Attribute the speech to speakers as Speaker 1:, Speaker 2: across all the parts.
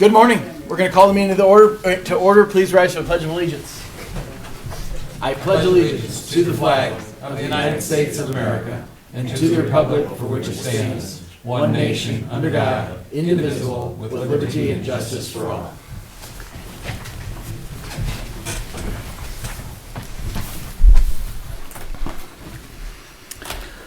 Speaker 1: Good morning. We're going to call the meeting to order. Please rise for the Pledge of Allegiance. I pledge allegiance to the flag of the United States of America and to the republic for which it stands, one nation, under God, indivisible, with liberty and justice for all.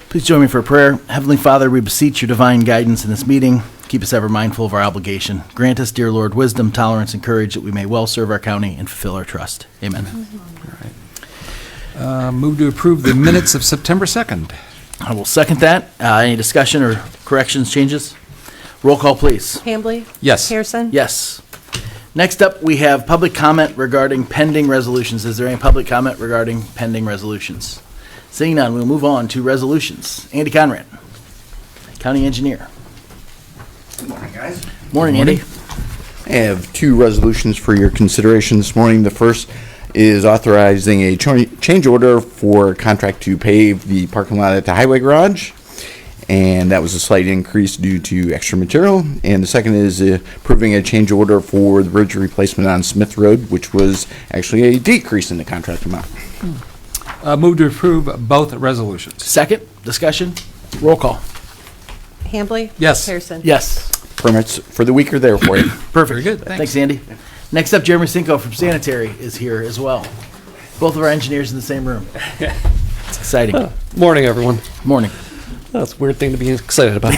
Speaker 1: Please join me for a prayer. Heavenly Father, we beseech your divine guidance in this meeting. Keep us ever mindful of our obligation. Grant us, dear Lord, wisdom, tolerance, and courage that we may well serve our county and fulfill our trust. Amen.
Speaker 2: All right. Move to approve the minutes of September 2nd.
Speaker 1: I will second that. Any discussion or corrections, changes? Roll call, please.
Speaker 3: Hambley?
Speaker 2: Yes.
Speaker 3: Harrison?
Speaker 1: Yes. Next up, we have public comment regarding pending resolutions. Is there any public comment regarding pending resolutions? Seeing none, we'll move on to resolutions. Andy Conrad, County Engineer.
Speaker 4: Good morning, guys.
Speaker 1: Morning, Andy.
Speaker 4: I have two resolutions for your consideration this morning. The first is authorizing a change order for contract to pave the parking lot at the highway garage, and that was a slight increase due to extra material. And the second is approving a change order for the bridge replacement on Smith Road, which was actually a decrease in the contract amount.
Speaker 2: Move to approve both resolutions.
Speaker 1: Second, discussion, roll call.
Speaker 3: Hambley?
Speaker 2: Yes.
Speaker 3: Harrison?
Speaker 1: Yes.
Speaker 4: Permits for the week are there for you.
Speaker 1: Perfect.
Speaker 2: Very good,
Speaker 1: Thanks, Andy. Next up, Jeremy Cinco from Sanitary is here as well. Both of our engineers in the same room. It's exciting.
Speaker 5: Morning, everyone.
Speaker 1: Morning.
Speaker 5: That's a weird thing to be excited about.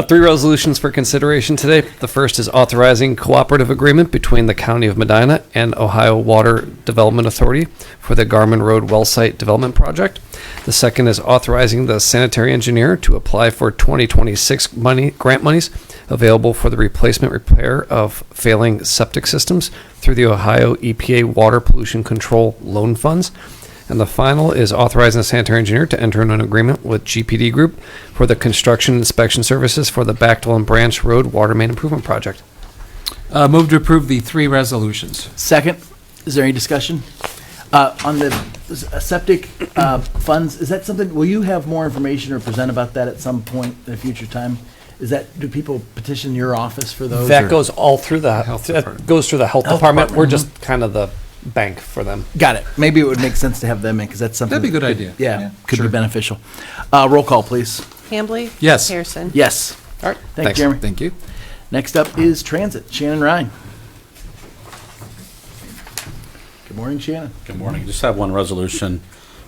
Speaker 5: Three resolutions for consideration today. The first is authorizing cooperative agreement between the County of Medina and Ohio Water Development Authority for the Garman Road Well Site Development Project. The second is authorizing the sanitary engineer to apply for 2026 grant monies available for the replacement repair of failing septic systems through the Ohio EPA Water Pollution Control Loan Funds. And the final is authorizing the sanitary engineer to enter into an agreement with GPD Group for the construction inspection services for the Bactwell and Branch Road Water Main Improvement Project.
Speaker 2: Move to approve the three resolutions.
Speaker 1: Second, is there any discussion? On the septic funds, is that something, will you have more information or present about that at some point in a future time? Do people petition your office for those?
Speaker 5: That goes all through the
Speaker 2: Health
Speaker 5: that
Speaker 2: department.
Speaker 5: goes through the health department. We're just kind of the bank for them.
Speaker 1: Got it. Maybe it would make sense to have them in, because that's something.
Speaker 2: That'd be a good
Speaker 1: that
Speaker 2: idea.
Speaker 1: Yeah, could
Speaker 2: sure.
Speaker 1: be beneficial. Roll call, please.
Speaker 3: Hambley?
Speaker 2: Yes.
Speaker 3: Harrison?
Speaker 1: Yes.
Speaker 5: All right.
Speaker 1: Thank you,
Speaker 5: Thanks.
Speaker 1: Jeremy.
Speaker 2: Thank you.
Speaker 1: Next up is Transit. Shannon Ryan. Good morning, Shannon.
Speaker 6: Good morning. Just have one resolution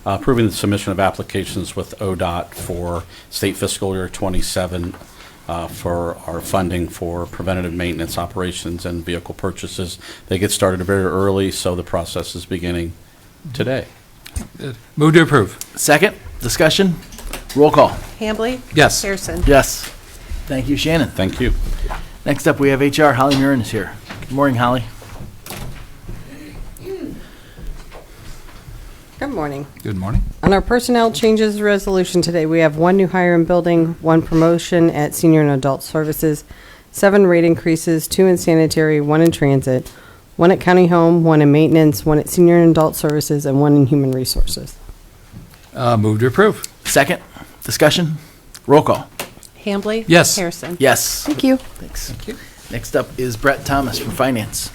Speaker 6: approving the submission of applications with ODOT for state fiscal year 27 for our funding for preventative maintenance operations and vehicle purchases. They get started very early, so the process is beginning today.
Speaker 2: Move to approve.
Speaker 1: Second, discussion, roll call.
Speaker 3: Hambley?
Speaker 2: Yes.
Speaker 3: Harrison?
Speaker 1: Yes. Thank you, Shannon.
Speaker 6: Thank you.
Speaker 1: Next up, we have HR. Holly Murin is here. Good morning, Holly.
Speaker 7: Good morning.
Speaker 2: Good morning.
Speaker 7: On our personnel changes resolution today, we have one new hire in building, one promotion at senior and adult services, 7 rate increases, 2 in sanitary, 1 in transit, 1 at county home, 1 in maintenance, 1 at senior and adult services, and 1 in human resources.
Speaker 2: Move to approve.
Speaker 1: Second, discussion, roll call.
Speaker 3: Hambley?
Speaker 2: Yes.
Speaker 3: Harrison?
Speaker 1: Yes.
Speaker 7: Thank you.
Speaker 1: Thanks.
Speaker 2: Thank you.
Speaker 1: Next up is Brett Thomas from Finance.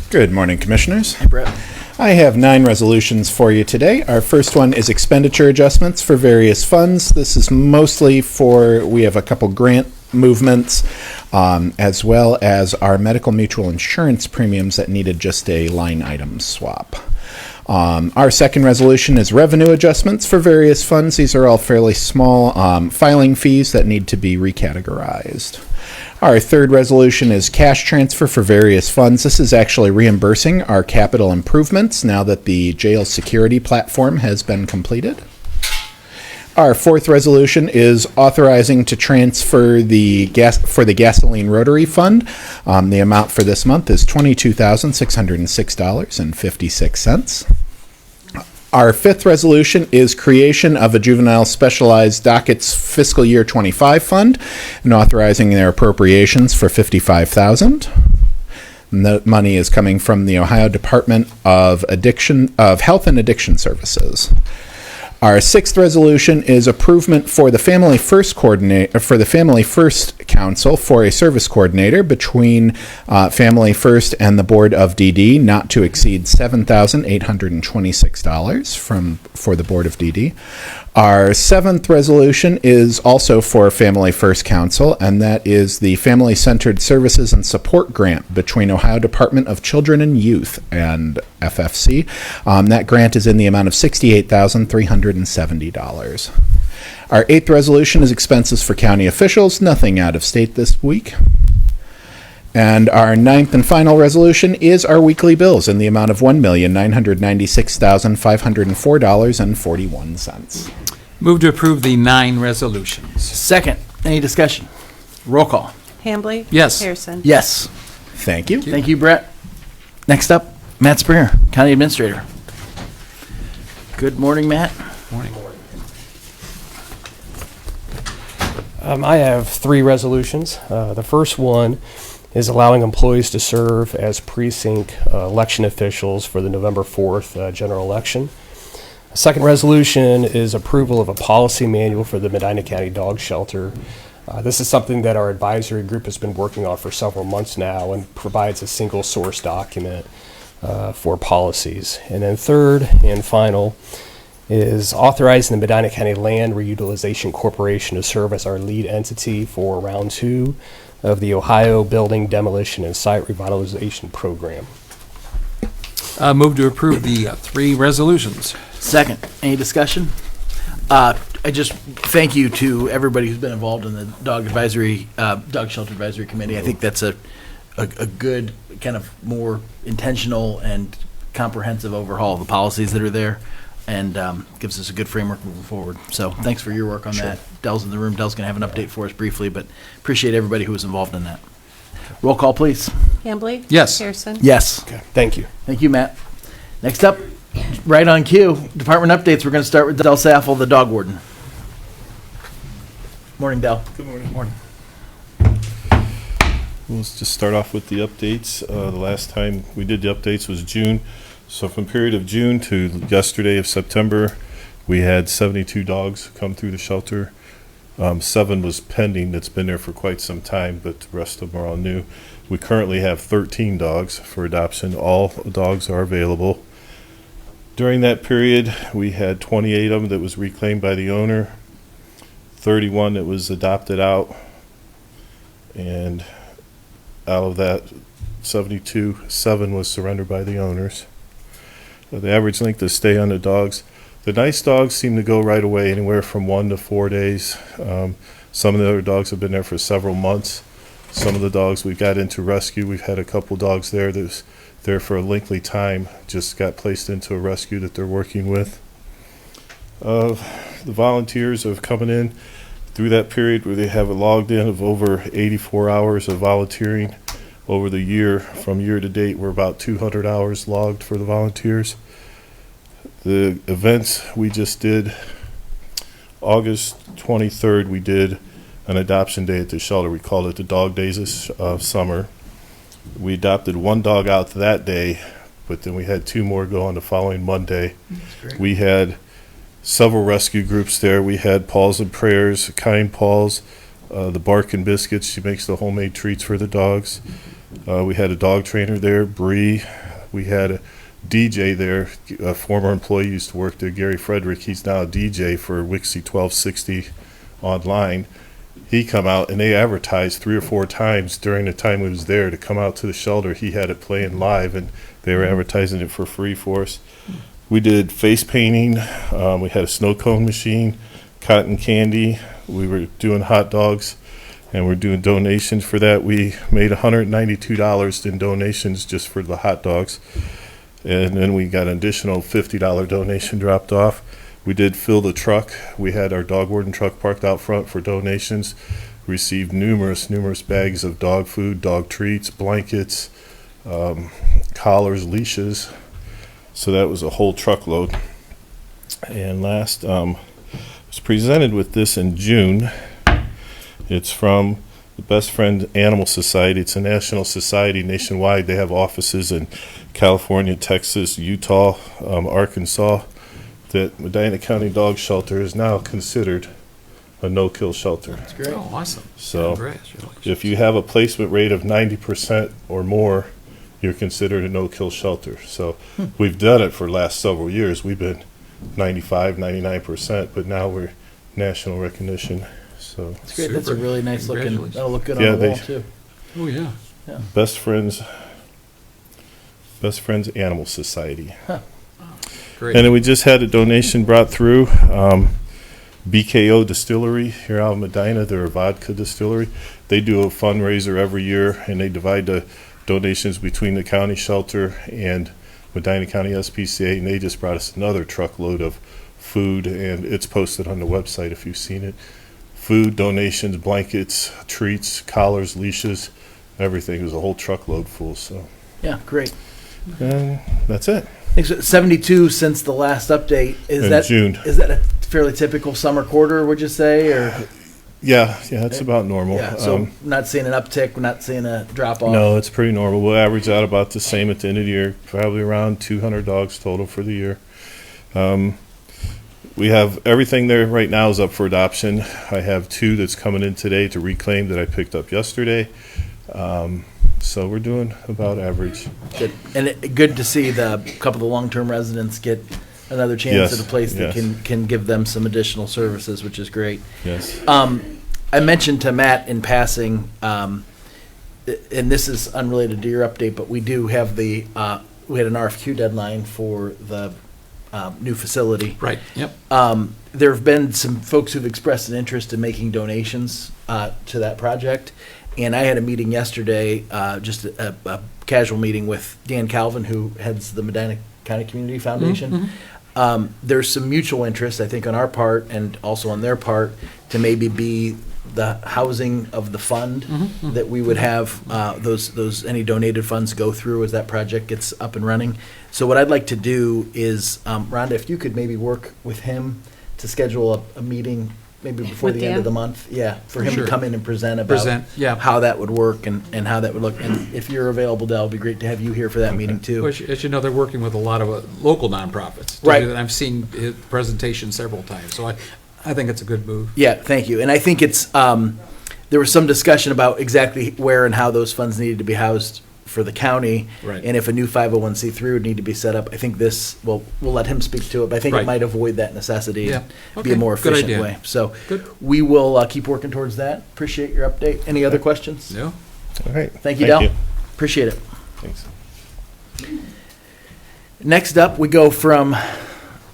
Speaker 8: Good morning, Commissioners.
Speaker 1: Hey, Brett.
Speaker 8: I have 9 resolutions for you today. Our first one is expenditure adjustments for various funds. This is mostly we have a couple grant movements, as well as our medical mutual insurance premiums that needed just a line item swap. Our second resolution is revenue adjustments for various funds. These are all fairly small filing fees that need to be recategorized. Our third resolution is cash transfer for various funds. This is actually reimbursing our capital improvements now that the jail security platform has been completed. Our fourth resolution is authorizing to transfer the gasoline rotary fund. The amount for this month is $22,606.56. Our fifth resolution is creation of a juvenile specialized dockets fiscal year 25 fund and authorizing their appropriations for $55,000. The money is coming from the Ohio Department of Health and Addiction Services. Our sixth resolution is approval for the Family First coordinator for the Family First Council for a service coordinator between Family First and the Board of DD, not to exceed $7,826 for the Board of DD. Our seventh resolution is also for Family First Council, and that is the Family Centered Services and Support Grant between Ohio Department of Children and Youth and FFC. That grant is in the amount of $68,370. Our eighth resolution is expenses for county officials, nothing out of state this week. And our ninth and final resolution is our weekly bills in the amount of $1,996,504.41.
Speaker 2: Move to approve the 9 resolutions.
Speaker 1: Second. Any discussion? Roll call.
Speaker 3: Hambley?
Speaker 2: Yes.
Speaker 3: Harrison?
Speaker 1: Yes.
Speaker 8: Thank you.
Speaker 1: Thank you, Brett. Next up, Matt Springer, County Administrator. Good morning, Matt.
Speaker 2: Morning.
Speaker 9: I have 3 resolutions. The first one is allowing employees to serve as precinct election officials for the November 4th general election. The second resolution is approval of a policy manual for the Medina County Dog Shelter. This is something that our advisory group has been working on for several months now and provides a single source document for policies. And then third and final is authorizing the Medina County Land Reutilization Corporation to serve as our lead entity for round 2 of the Ohio Building Demolition and Site Revitalization Program.
Speaker 2: Move to approve the 3 resolutions.
Speaker 1: Second. Any discussion? I just thank you to everybody who's been involved in the dog shelter advisory committee. I think that's a good kind of more intentional and comprehensive overhaul of the policies that are there, and gives us a good framework moving forward. So thanks for your work on that. Dell's in the room. Dell's going to have an update for us briefly, but appreciate everybody who was involved in that. Roll call, please.
Speaker 3: Hambley?
Speaker 2: Yes.
Speaker 3: Harrison?
Speaker 1: Yes.
Speaker 9: Okay, thank you.
Speaker 1: Thank you, Matt. Next up, right on cue, department updates. We're going to start with Del Saffel, the dog warden. Morning, Del.
Speaker 10: Good morning.
Speaker 1: Morning.
Speaker 10: We'll just start off with the updates. The last time we did the updates was June. So from period of June to yesterday of September, we had 72 dogs come through the shelter. 7 was pending. That's been there for quite some time, but the rest of them are all new. We currently have 13 dogs for adoption. All dogs are available. During that period, we had 28 of them that was reclaimed by the owner, 31 that was adopted out, and out of that 72, 7 was surrendered by the owners. The average length of stay on the dogs, the nice dogs seem to go right away, anywhere from 1 to 4 days. Some of the other dogs have been there for several months. Some of the dogs we got into rescue, we've had a couple dogs there that was there for a lengthy time, just got placed into a rescue that they're working with. The volunteers have coming in through that period where they have a logged in of over 84 hours of volunteering over the year. From year to date, we're about 200 hours logged for the volunteers. The events we just did, August 23rd, we did an adoption day at the shelter. We called it the Dog Days of Summer. We adopted 1 dog out that day, but then we had 2 more go on the following Monday. We had several rescue groups there. We had Paws and Prayers, Kind Paws, the Bark and Biscuits. She makes the homemade treats for the dogs. We had a dog trainer there, Bree. We had a DJ there, a former employee used to work there, Gary Frederick. He's now a DJ for Wixie 1260 online. He come out and they advertised 3 or 4 times during the time he was there to come out to the shelter. He had it playing live and they were advertising it for free for us. We did face painting. We had a snow cone machine, cotton candy. We were doing hot dogs and we're doing donations for that. We made $192 in donations just for the hot dogs. And then we got an additional $50 donation dropped off. We did fill the truck. We had our dog warden truck parked out front for donations. Received numerous bags of dog food, dog treats, blankets, collars, leashes. So that was a whole truckload. And last, was presented with this in June. It's from the Best Friend Animal Society. It's a national society nationwide. They have offices in California, Texas, Utah, Arkansas. that Medina County Dog Shelter is now considered a no-kill shelter.
Speaker 1: That's great.
Speaker 2: Oh, awesome.
Speaker 10: So
Speaker 2: Congratulations.
Speaker 10: if you have a placement rate of 90% or more, you're considered a no-kill shelter. So we've done it for the last several years. We've been 95, 99%, but now we're national recognition. So
Speaker 1: That's great. That's a
Speaker 2: Super.
Speaker 1: really nice looking,
Speaker 2: Congratulations.
Speaker 1: that'll look good
Speaker 10: Yeah,
Speaker 1: on the
Speaker 10: they-
Speaker 1: wall too.
Speaker 2: Oh, yeah.
Speaker 10: Best Friends Animal Society.
Speaker 2: Great.
Speaker 10: And then we just had a donation brought through. BKO Distillery here out of Medina, they're a vodka distillery. They do a fundraiser every year, and they divide the donations between the county shelter and Medina County SPCA, and they just brought us another truckload of food, and it's posted on the website if you've seen it. Food, donations, blankets, treats, collars, leashes, everything. It was a whole truckload full, so.
Speaker 1: Yeah, great.
Speaker 10: And that's it.
Speaker 1: Thanks. 72 since the last update. Is
Speaker 10: In
Speaker 1: that
Speaker 10: June.
Speaker 1: Is that a fairly typical summer quarter, would you say? Or
Speaker 10: Yeah, it's about normal.
Speaker 1: yeah, so not seeing an uptick, we're not seeing a drop off.
Speaker 10: No, it's pretty normal. We'll average out about the same at the end of the year, probably around 200 dogs total for the year. We have everything there right now is up for adoption. I have 2 that's coming in today to reclaim that I picked up yesterday. So we're doing about average.
Speaker 1: Good. And good to see the couple of the long-term residents get another chance
Speaker 10: Yes,
Speaker 1: at a place that
Speaker 10: yes.
Speaker 1: can give them some additional services, which is great.
Speaker 10: Yes.
Speaker 1: I mentioned to Matt in passing, and this is unrelated to your update, but we do have we had an RFQ deadline for the new facility.
Speaker 2: Right, yep.
Speaker 1: There have been some folks who've expressed an interest in making donations to that project. And I had a meeting yesterday, just a casual meeting with Dan Calvin, who heads the Medina County Community Foundation. There's some mutual interest, I think, on our part and also on their part to maybe be the housing of the fund that we would have those any donated funds go through as that project gets up and running. So what I'd like to do is, Rhonda, if you could maybe work with him to schedule a meeting maybe before
Speaker 3: With
Speaker 1: the end of
Speaker 3: Dan?
Speaker 1: the month. Yeah, for him
Speaker 2: Sure.
Speaker 1: to come in and present about
Speaker 2: Yeah.
Speaker 1: how that would work and how that would look. And if you're available, Dell, it'd be great to have you here for that meeting too.
Speaker 2: Well, as you know, they're working with a lot of local nonprofits.
Speaker 1: Right.
Speaker 2: And I've seen his presentation several times, so I think it's a good move.
Speaker 1: Yeah, thank you. And I think it's, there was some discussion about exactly where and how those funds needed to be housed for the county.
Speaker 2: Right.
Speaker 1: And if a new 501c3 would need to be set up, I think this, well, we'll let him speak to it, but I think it
Speaker 2: Right.
Speaker 1: might avoid that necessity.
Speaker 2: Yeah.
Speaker 1: and Be a
Speaker 2: Okay.
Speaker 1: more
Speaker 2: Good
Speaker 1: efficient
Speaker 2: idea.
Speaker 1: way. So
Speaker 2: Good.
Speaker 1: we will keep working towards that. Appreciate your update. Any other questions?
Speaker 2: No?
Speaker 10: All right.
Speaker 1: Thank you, Del. Appreciate it.
Speaker 10: Thanks.
Speaker 1: Next up, we go from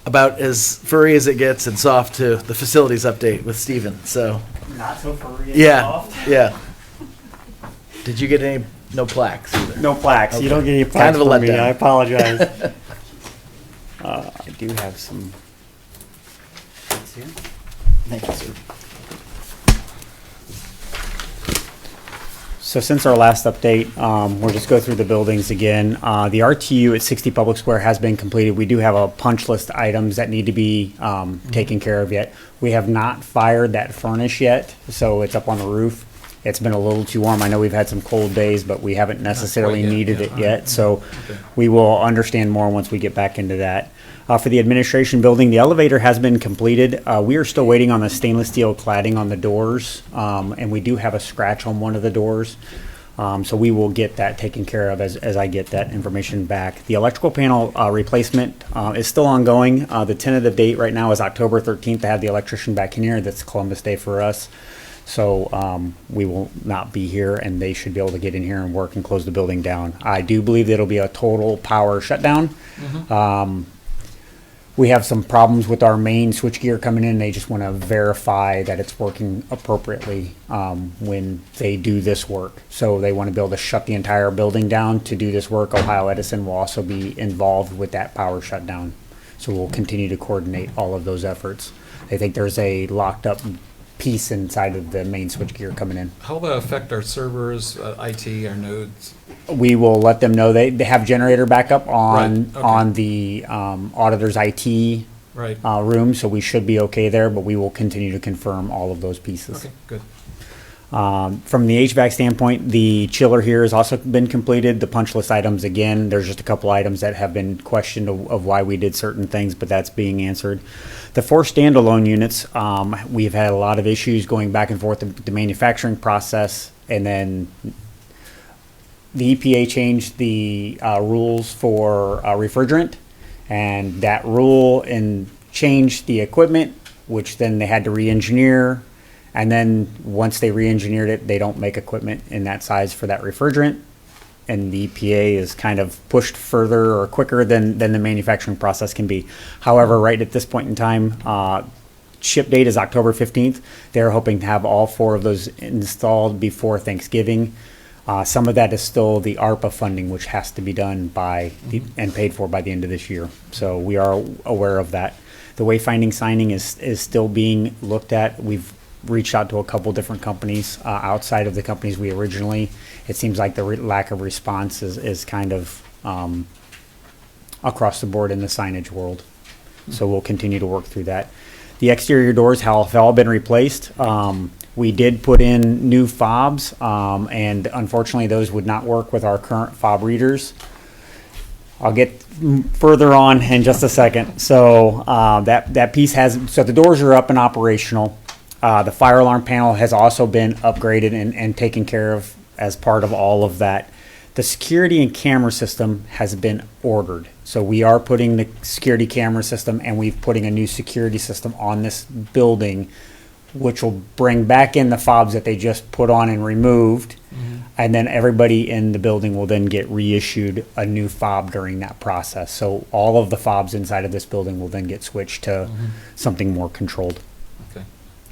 Speaker 1: about as furry as it gets and soft to the facilities update with Steven. So,
Speaker 11: Not so furry and
Speaker 1: yeah,
Speaker 11: soft.
Speaker 1: yeah. Did you get any, no plaques either?
Speaker 11: No plaques.
Speaker 1: Okay.
Speaker 11: You don't get any
Speaker 1: Kind
Speaker 11: plaques
Speaker 1: of a
Speaker 11: from me.
Speaker 1: letdown.
Speaker 11: I apologize. I do have some. Let's see here.
Speaker 1: Thank you, sir.
Speaker 11: So since our last update, we'll just go through the buildings again. The RTU at 60 Public Square has been completed. We do have a punch list items that need to be taken care of yet. We have not fired that furnace yet, so it's up on the roof. It's been a little too warm. I know we've had some cold days, but we haven't necessarily
Speaker 2: yet,
Speaker 11: needed
Speaker 2: yeah.
Speaker 11: it yet. So
Speaker 2: Okay.
Speaker 11: we will understand more once we get back into that. For the administration building, the elevator has been completed. We are still waiting on the stainless steel cladding on the doors, and we do have a scratch on one of the doors. So we will get that taken care of as I get that information back. The electrical panel replacement is still ongoing. The tentative date right now is October 13th to have the electrician back in here. That's Columbus Day for us. So we will not be here, and they should be able to get in here and work and close the building down. I do believe that it'll be a total power shutdown. We have some problems with our main switchgear coming in. They just want to verify that it's working appropriately when they do this work. So they want to be able to shut the entire building down to do this work. Ohio Edison will also be involved with that power shutdown. So we'll continue to coordinate all of those efforts. I think there's a locked up piece inside of the main switchgear coming in.
Speaker 2: How will that affect our servers, IT, our nodes?
Speaker 11: We will let them know they have generator backup on
Speaker 2: Right, okay.
Speaker 11: on the auditor's IT
Speaker 2: Right.
Speaker 11: room, so we should be okay there. But we will continue to confirm all of those pieces.
Speaker 2: Okay, good.
Speaker 11: From the HVAC standpoint, the chiller here has also been completed. The punch list items, again, there's just a couple items that have been questioned of why we did certain things, but that's being answered. The 4 standalone units, we've had a lot of issues going back and forth the manufacturing process, and then the EPA changed the rules for refrigerant, and that rule and changed the equipment, which then they had to re-engineer. And then once they re-engineered it, they don't make equipment in that size for that refrigerant. And the EPA is kind of pushed further or quicker than the manufacturing process can be. However, right at this point in time, ship date is October 15th. They're hoping to have all 4 of those installed before Thanksgiving. Some of that is still the ARPA funding, which has to be done and paid for by the end of this year. So we are aware of that. The wayfinding signing is still being looked at. We've reached out to a couple different companies outside of the companies we originally. It seems like the lack of response is kind of across the board in the signage world. So we'll continue to work through that. The exterior doors have all been replaced. We did put in new fobs, and unfortunately those would not work with our current fob readers. I'll get further on in just a second. So that piece so the doors are up and operational. The fire alarm panel has also been upgraded and taken care of as part of all of that. The security and camera system has been ordered. So we are putting the security camera system, and we're putting a new security system on this building, which will bring back in the fobs that they just put on and removed. And then everybody in the building will then get reissued a new fob during that process. So all of the fobs inside of this building will then get switched to something more controlled.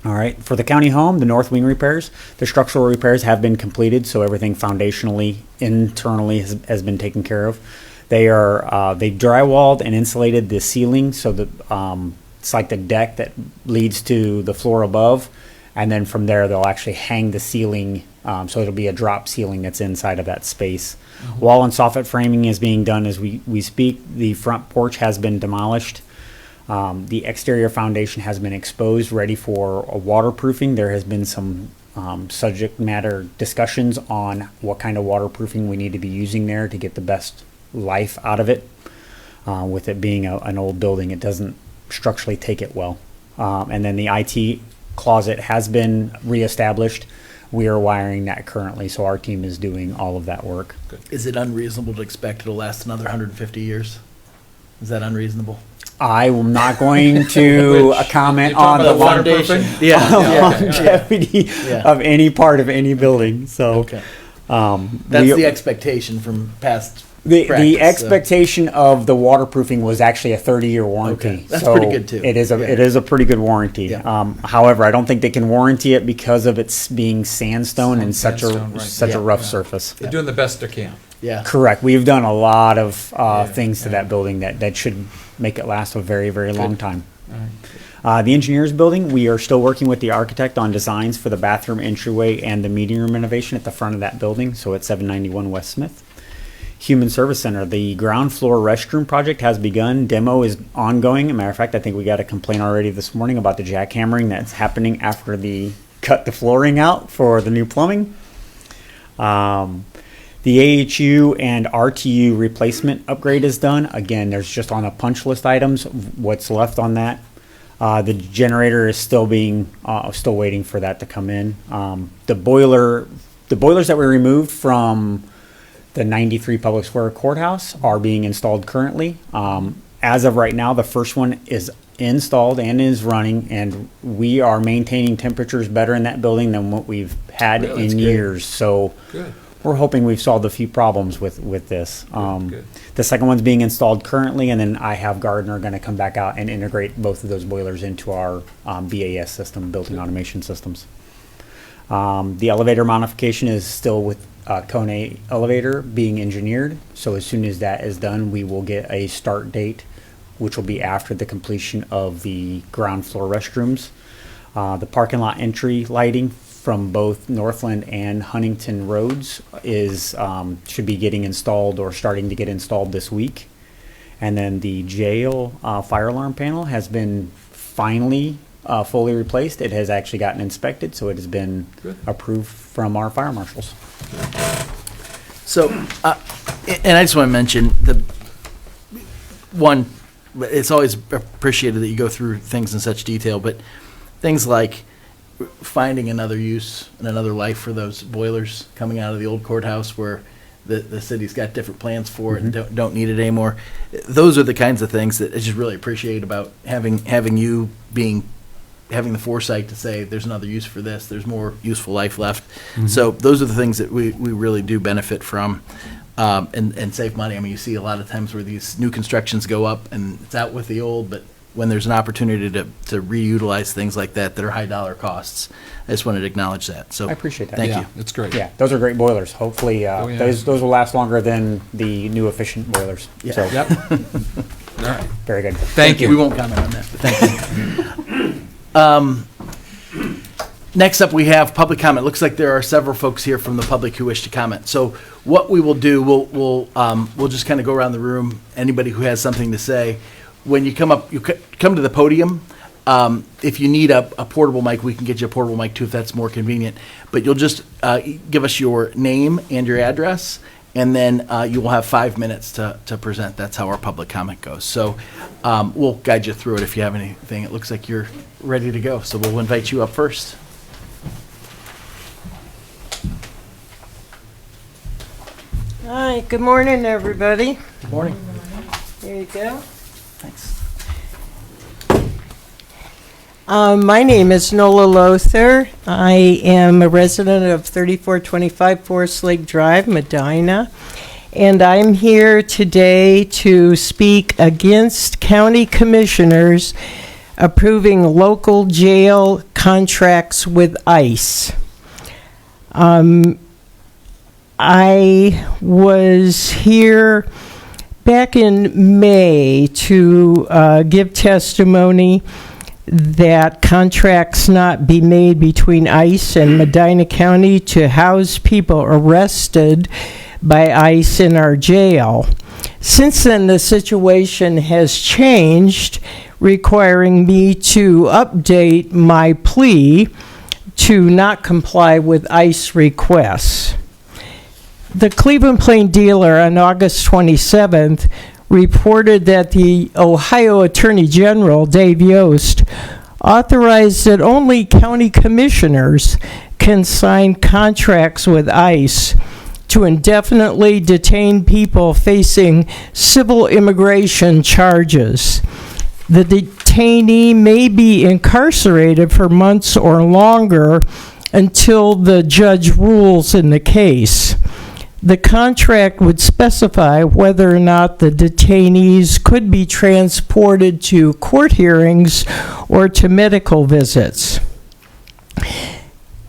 Speaker 11: All right, for the county home, the north wing repairs, the structural repairs have been completed, so everything foundationally, internally has been taken care of. They drywalled and insulated the ceiling, so that it's like the deck that leads to the floor above, and then from there they'll actually hang the ceiling, so it'll be a drop ceiling that's inside of that space. Wall and soffit framing is being done as we speak. The front porch has been demolished. The exterior foundation has been exposed, ready for a waterproofing. There has been some subject matter discussions on what kind of waterproofing we need to be using there to get the best life out of it. With it being an old building, it doesn't structurally take it well. And then the IT closet has been reestablished. We are wiring that currently, so our team is doing all of that work.
Speaker 1: Is it unreasonable to expect it'll last another 150 years? Is that unreasonable?
Speaker 11: I am not going to comment on the
Speaker 1: foundation.
Speaker 11: longevity of any part of any building. So
Speaker 1: that's the expectation from past
Speaker 11: the
Speaker 1: practice,
Speaker 11: expectation of the waterproofing was actually a 30-year warranty.
Speaker 1: Okay. That's
Speaker 11: so
Speaker 1: pretty good too.
Speaker 11: It is a pretty good warranty.
Speaker 1: Yeah.
Speaker 11: However, I don't think they can warranty it because of its being sandstone and such a rough surface.
Speaker 2: They're doing the best they can.
Speaker 1: Yeah.
Speaker 11: Correct. We've done a lot of things to that building that should make it last a very, very long time. The engineers building, we are still working with the architect on designs for the bathroom entryway and the meeting room renovation at the front of that building, so at 791 West Smith. Human Service Center, the ground floor restroom project has begun. Demo is ongoing. As a matter of fact, I think we got a complaint already this morning about the jackhammering that's happening after the cut the flooring out for the new plumbing. The AHU and RTU replacement upgrade is done. Again, there's just on a punch list items what's left on that. The generator is still waiting for that to come in. The boilers that we removed from the 93 Public Square Courthouse are being installed currently. As of right now, the first one is installed and is running, and we are maintaining temperatures better in that building than what we've had in years. So we're hoping we've solved a few problems with this. The second one's being installed currently, and then I have Gardner going to come back out and integrate both of those boilers into our BAS system, built-in automation systems. The elevator modification is still with Kone elevator being engineered. So as soon as that is done, we will get a start date, which will be after the completion of the ground floor restrooms. The parking lot entry lighting from both Northland and Huntington roads should be getting installed or starting to get installed this week. And then the jail fire alarm panel has been finally fully replaced. It has actually gotten inspected, so it has been approved from our fire marshals.
Speaker 1: So, and I just want to mention it's always appreciated that you go through things in such detail, but things like finding another use and another life for those boilers coming out of the old courthouse where the city's got different plans for it and don't need it anymore. Those are the kinds of things that I just really appreciate about having you having the foresight to say there's another use for this, there's more useful life left. So those are the things that we really do benefit from and save money. I mean, you see a lot of times where these new constructions go up and it's out with the old, but when there's an opportunity to reutilize things like that are high dollar costs, I just wanted to acknowledge that. So
Speaker 11: I appreciate that.
Speaker 1: Thank
Speaker 2: Yeah,
Speaker 1: you.
Speaker 2: it's great.
Speaker 11: Yeah, those are great boilers. Hopefully,
Speaker 2: Oh, yeah.
Speaker 11: those will last longer than the new efficient boilers.
Speaker 1: Yeah.
Speaker 11: So,
Speaker 2: Yep. All right.
Speaker 11: very good.
Speaker 2: Thank you.
Speaker 1: We won't comment on that, but thank you. Next up, we have public comment. Looks like there are several folks here from the public who wish to comment. So what we will do, we'll just kind of go around the room. Anybody who has something to say, when you come up, you come to the podium. If you need a portable mic, we can get you a portable mic too, if that's more convenient. But you'll just give us your name and your address, and then you will have 5 minutes to present. That's how our public comment goes. So we'll guide you through it if you have anything. It looks like you're ready to go. So we'll invite you up first.
Speaker 12: Hi, good morning, everybody.
Speaker 1: Good morning.
Speaker 12: There you go.
Speaker 1: Thanks.
Speaker 12: My name is Nola Lothar. I am a resident of 3425 Forest Lake Drive, Medina, and I'm here today to speak against county commissioners approving local jail contracts with ICE. I was here back in May to give testimony that contracts not be made between ICE and Medina County to house people arrested by ICE in our jail. Since then, the situation has changed, requiring me to update my plea to not comply with ICE requests. The Cleveland Plain Dealer on August 27th reported that the Ohio Attorney General, Dave Yost, authorized that only county commissioners can sign contracts with ICE to indefinitely detain people facing civil immigration charges. The detainee may be incarcerated for months or longer until the judge rules in the case. The contract would specify whether or not the detainees could be transported to court hearings or to medical visits.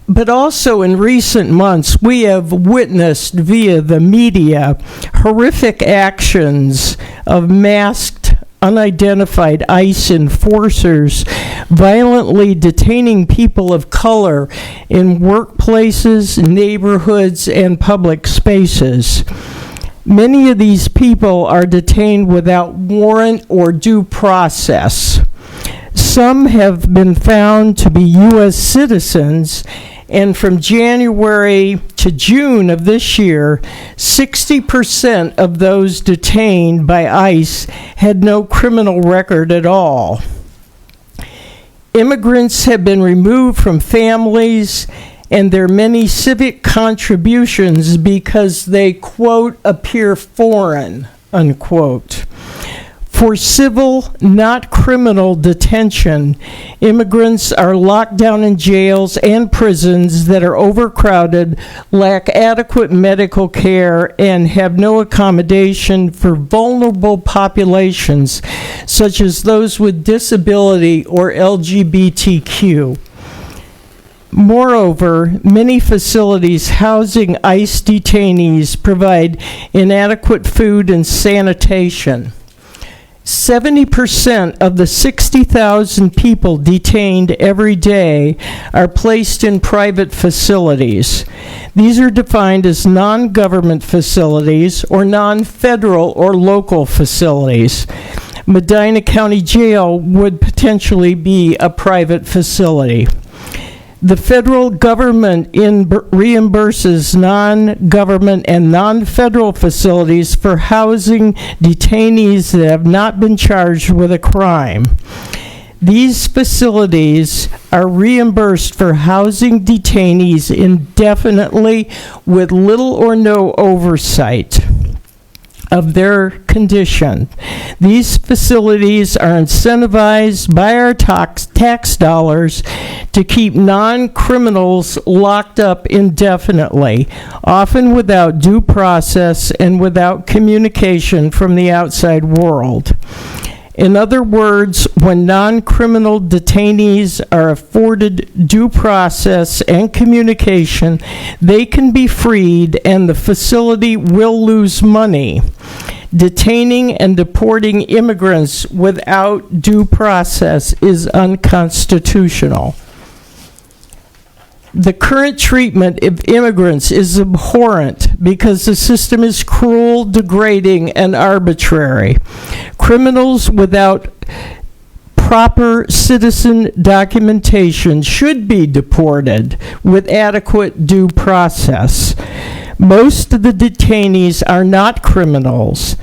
Speaker 12: But also in recent months, we have witnessed via the media horrific actions of masked, unidentified ICE enforcers violently detaining people of color in workplaces, neighborhoods, and public spaces. Many of these people are detained without warrant or due process. Some have been found to be U.S. citizens, and from January to June of this year, 60% of those detained by ICE had no criminal record at all. Immigrants have been removed from families and their many civic contributions because they, quote, appear foreign, unquote. For civil, not criminal detention, immigrants are locked down in jails and prisons that are overcrowded, lack adequate medical care, and have no accommodation for vulnerable populations, such as those with disability or LGBTQ. Moreover, many facilities housing ICE detainees provide inadequate food and sanitation. 70% of the 60,000 people detained every day are placed in private facilities. These are defined as non-government facilities or non-federal or local facilities. Medina County Jail would potentially be a private facility. The federal government reimburses non-government and non-federal facilities for housing detainees that have not been charged with a crime. These facilities are reimbursed for housing detainees indefinitely with little or no oversight of their condition. These facilities are incentivized by our tax dollars to keep non-criminals locked up indefinitely, often without due process and without communication from the outside world. In other words, when non-criminal detainees are afforded due process and communication, they can be freed and the facility will lose money. Detaining and deporting immigrants without due process is unconstitutional. The current treatment of immigrants is abhorrent because the system is cruel, degrading, and arbitrary. Criminals without proper citizen documentation should be deported with adequate due process. Most of the detainees are not criminals.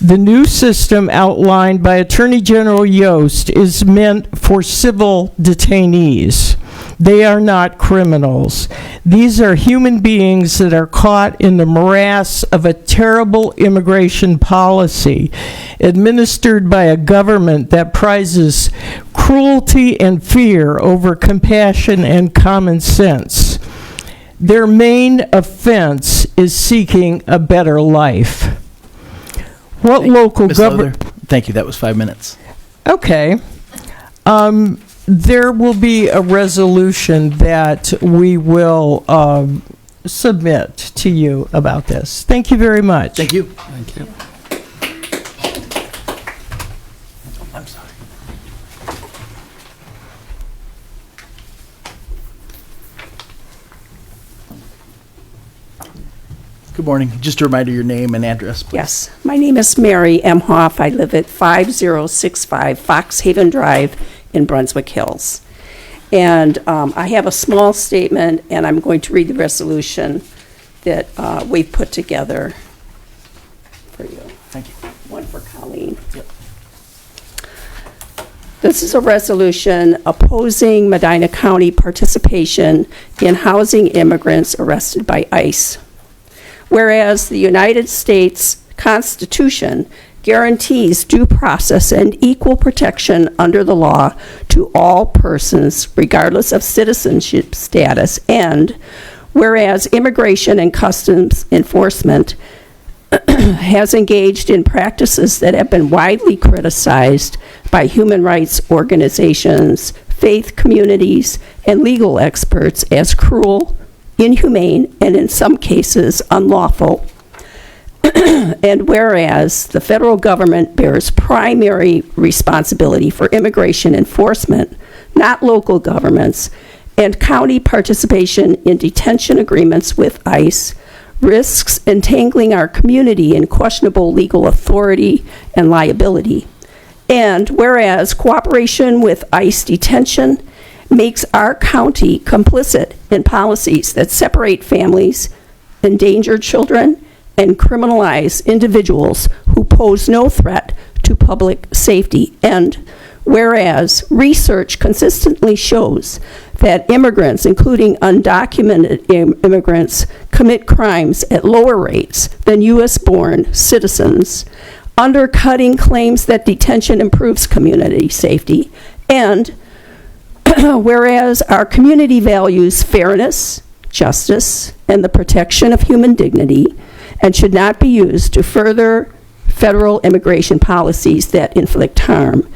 Speaker 12: The new system outlined by Attorney General Yost is meant for civil detainees. They are not criminals. These are human beings that are caught in the morass of a terrible immigration policy administered by a government that prizes cruelty and fear over compassion and common sense. Their main offense is seeking a better life. What local government...
Speaker 1: Thank you. That was 5 minutes.
Speaker 12: Okay. There will be a resolution that we will submit to you about this. Thank you very much.
Speaker 1: Thank you.
Speaker 5: Thank you.
Speaker 1: I'm sorry. Good morning. Just a reminder, your name and address, please.
Speaker 13: Yes, my name is Mary M. Hoff. I live at 5065 Fox Haven Drive in Brunswick Hills. And I have a small statement, and I'm going to read the resolution that we've put together for you.
Speaker 1: Thank you.
Speaker 13: One for Colleen.
Speaker 1: Yep.
Speaker 13: This is a resolution opposing Medina County participation in housing immigrants arrested by ICE. Whereas the United States Constitution guarantees due process and equal protection under the law to all persons, regardless of citizenship status, and whereas Immigration and Customs Enforcement has engaged in practices that have been widely criticized by human rights organizations, faith communities, and legal experts as cruel, inhumane, and in some cases unlawful. And whereas the federal government bears primary responsibility for immigration enforcement, not local governments, and county participation in detention agreements with ICE risks entangling our community in questionable legal authority and liability. And whereas cooperation with ICE detention makes our county complicit in policies that separate families, endanger children, and criminalize individuals who pose no threat to public safety. And whereas research consistently shows that immigrants, including undocumented immigrants, commit crimes at lower rates than U.S.-born citizens, undercutting claims that detention improves community safety. And whereas our community values fairness, justice, and the protection of human dignity, and should not be used to further federal immigration policies that inflict harm.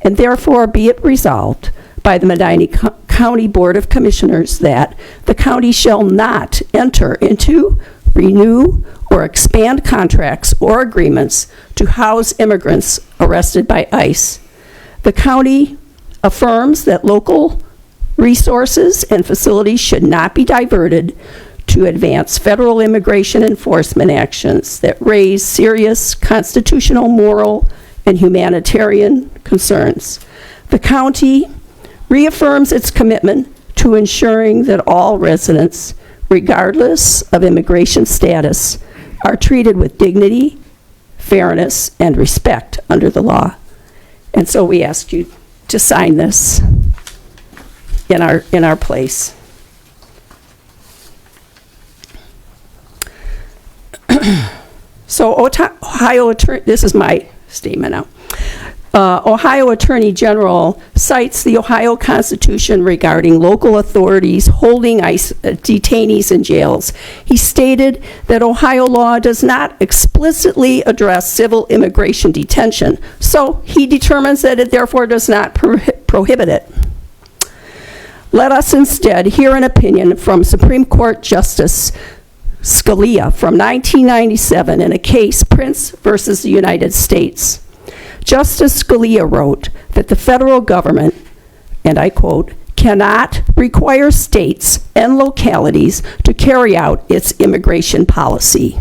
Speaker 13: And therefore, be it resolved by the Medina County Board of Commissioners that the county shall not enter into, renew, or expand contracts or agreements to house immigrants arrested by ICE. The county affirms that local resources and facilities should not be diverted to advance federal immigration enforcement actions that raise serious constitutional, moral, and humanitarian concerns. The county reaffirms its commitment to ensuring that all residents, regardless of immigration status, are treated with dignity, fairness, and respect under the law. And so we ask you to sign this in our place. So Ohio Attorney, this is my statement now. Ohio Attorney General cites the Ohio Constitution regarding local authorities holding ICE detainees in jails. He stated that Ohio law does not explicitly address civil immigration detention, so he determines that it therefore does not prohibit it. Let us instead hear an opinion from Supreme Court Justice Scalia from 1997 in a case, Prince versus the United States. Justice Scalia wrote that the federal government, and I quote, cannot require states and localities to carry out its immigration policy.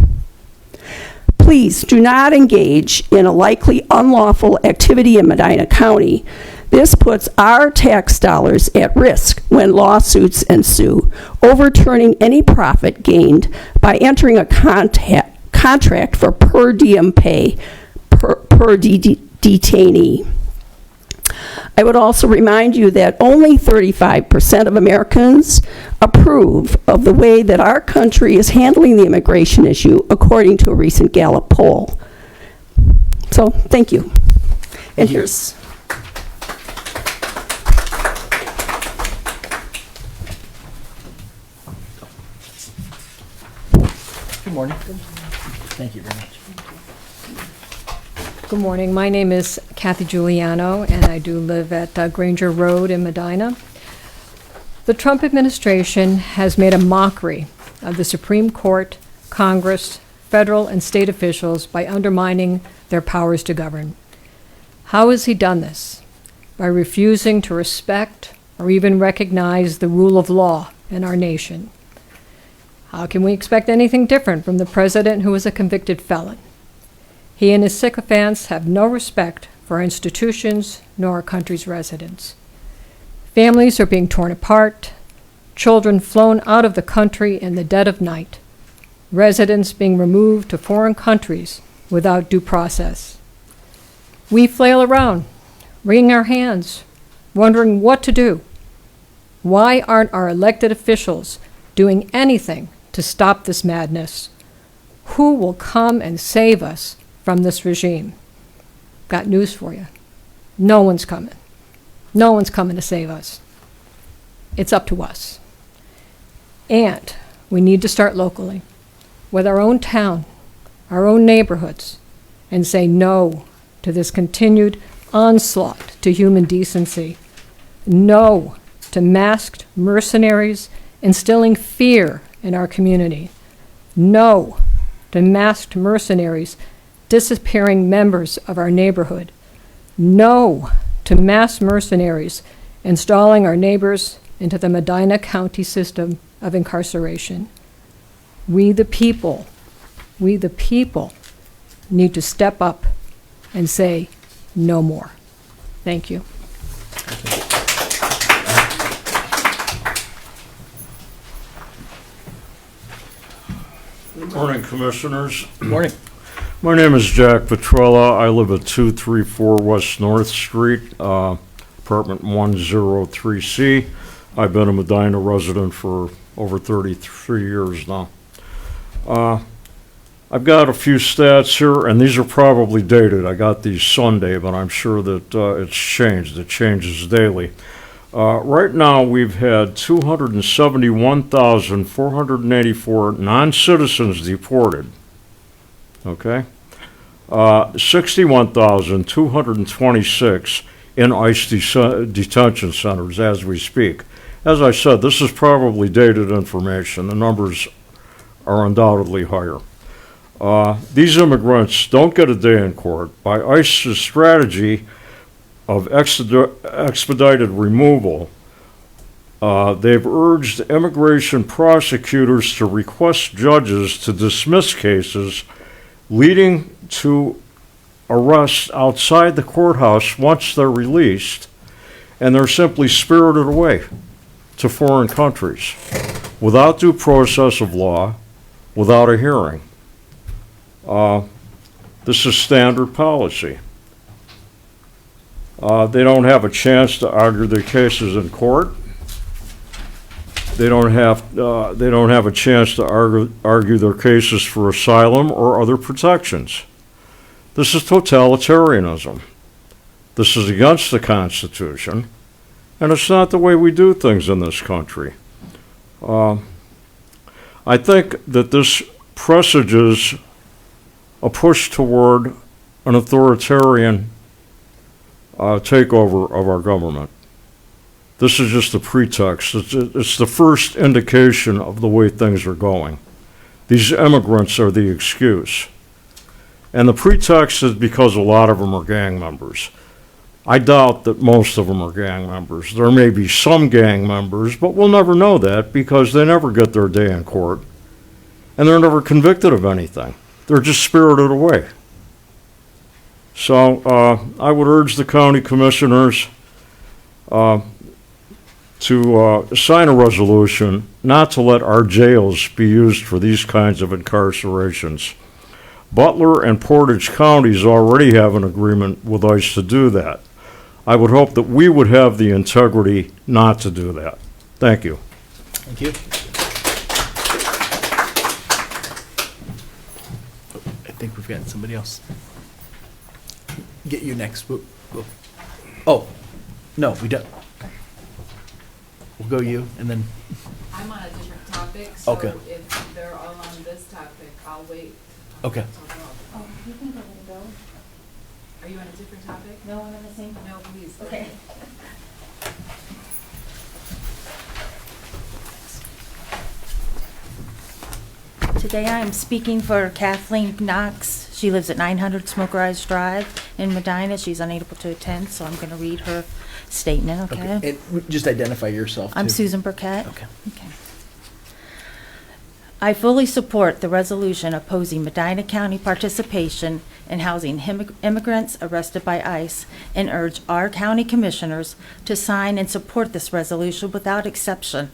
Speaker 13: Please do not engage in a likely unlawful activity in Medina County. This puts our tax dollars at risk when lawsuits ensue, overturning any profit gained by entering a contract for per diem pay per detainee. I would also remind you that only 35% of Americans approve of the way that our country is handling the immigration issue, according to a recent Gallup poll. So, thank you. And here's...
Speaker 1: Good morning. Thank you very much.
Speaker 14: Good morning. My name is Kathy Giuliano, and I do live at Granger Road in Medina. The Trump administration has made a mockery of the Supreme Court, Congress, federal and state officials by undermining their powers to govern. How has he done this? By refusing to respect or even recognize the rule of law in our nation. How can we expect anything different from the president who is a convicted felon? He and his sycophants have no respect for our institutions nor our country's residents. Families are being torn apart, children flown out of the country in the dead of night, residents being removed to foreign countries without due process. We flail around, wringing our hands, wondering what to do. Why aren't our elected officials doing anything to stop this madness? Who will come and save us from this regime? Got news for you. No one's coming. No one's coming to save us. It's up to us. And we need to start locally, with our own town, our own neighborhoods, and say no to this continued onslaught to human decency. No to masked mercenaries instilling fear in our community. No to masked mercenaries disappearing members of our neighborhood. No to mass mercenaries installing our neighbors into the Medina County system of incarceration. We the people need to step up and say no more. Thank you.
Speaker 15: Good morning, Commissioners.
Speaker 1: Morning.
Speaker 15: My name is Jack Petrella. I live at 234 West North Street, apartment 103C. I've been a Medina resident for over 33 years now. I've got a few stats here, and these are probably dated. I got these Sunday, but I'm sure that it's changed. It changes daily. Right now, we've had 271,484 non-citizens deported. Okay? 61,226 in ICE detention centers as we speak. As I said, this is probably dated information. The numbers are undoubtedly higher. These immigrants don't get a day in court. By ICE's strategy of expedited removal, they've urged immigration prosecutors to request judges to dismiss cases, leading to arrests outside the courthouse once they're released, and they're simply spirited away to foreign countries without due process of law, without a hearing. This is standard policy. They don't have a chance to argue their cases in court. They don't have a chance to argue their cases for asylum or other protections. This is totalitarianism. This is against the Constitution, and it's not the way we do things in this country. I think that this presages a push toward an authoritarian takeover of our government. This is just a pretext. It's the first indication of the way things are going. These immigrants are the excuse. And the pretext is because a lot of them are gang members. I doubt that most of them are gang members. There may be some gang members, but we'll never know that because they never get their day in court. And they're never convicted of anything. They're just spirited away. So I would urge the county commissioners to sign a resolution not to let our jails be used for these kinds of incarcerations. Butler and Portage counties already have an agreement with ICE to do that. I would hope that we would have the integrity not to do that. Thank you.
Speaker 1: Thank you. I think we've got somebody else. Get you next. Oh, no, we don't. We'll go you, and then.
Speaker 16: I'm on a different topic, so
Speaker 1: Okay.
Speaker 16: if they're all on this topic, I'll wait.
Speaker 1: Okay.
Speaker 16: Oh, you can go and go. Are you on a different topic? No, I'm on the same. No, please. Okay.
Speaker 17: Today I am speaking for Kathleen Knox. She lives at 900 Smoker Eyes Drive in Medina. She's unable to attend, so I'm going to read her statement, okay?
Speaker 1: And just identify yourself,
Speaker 17: I'm
Speaker 1: too.
Speaker 17: Susan Burkett.
Speaker 1: Okay.
Speaker 17: Okay. I fully support the resolution opposing Medina County participation in housing immigrants arrested by ICE and urge our county commissioners to sign and support this resolution without exception.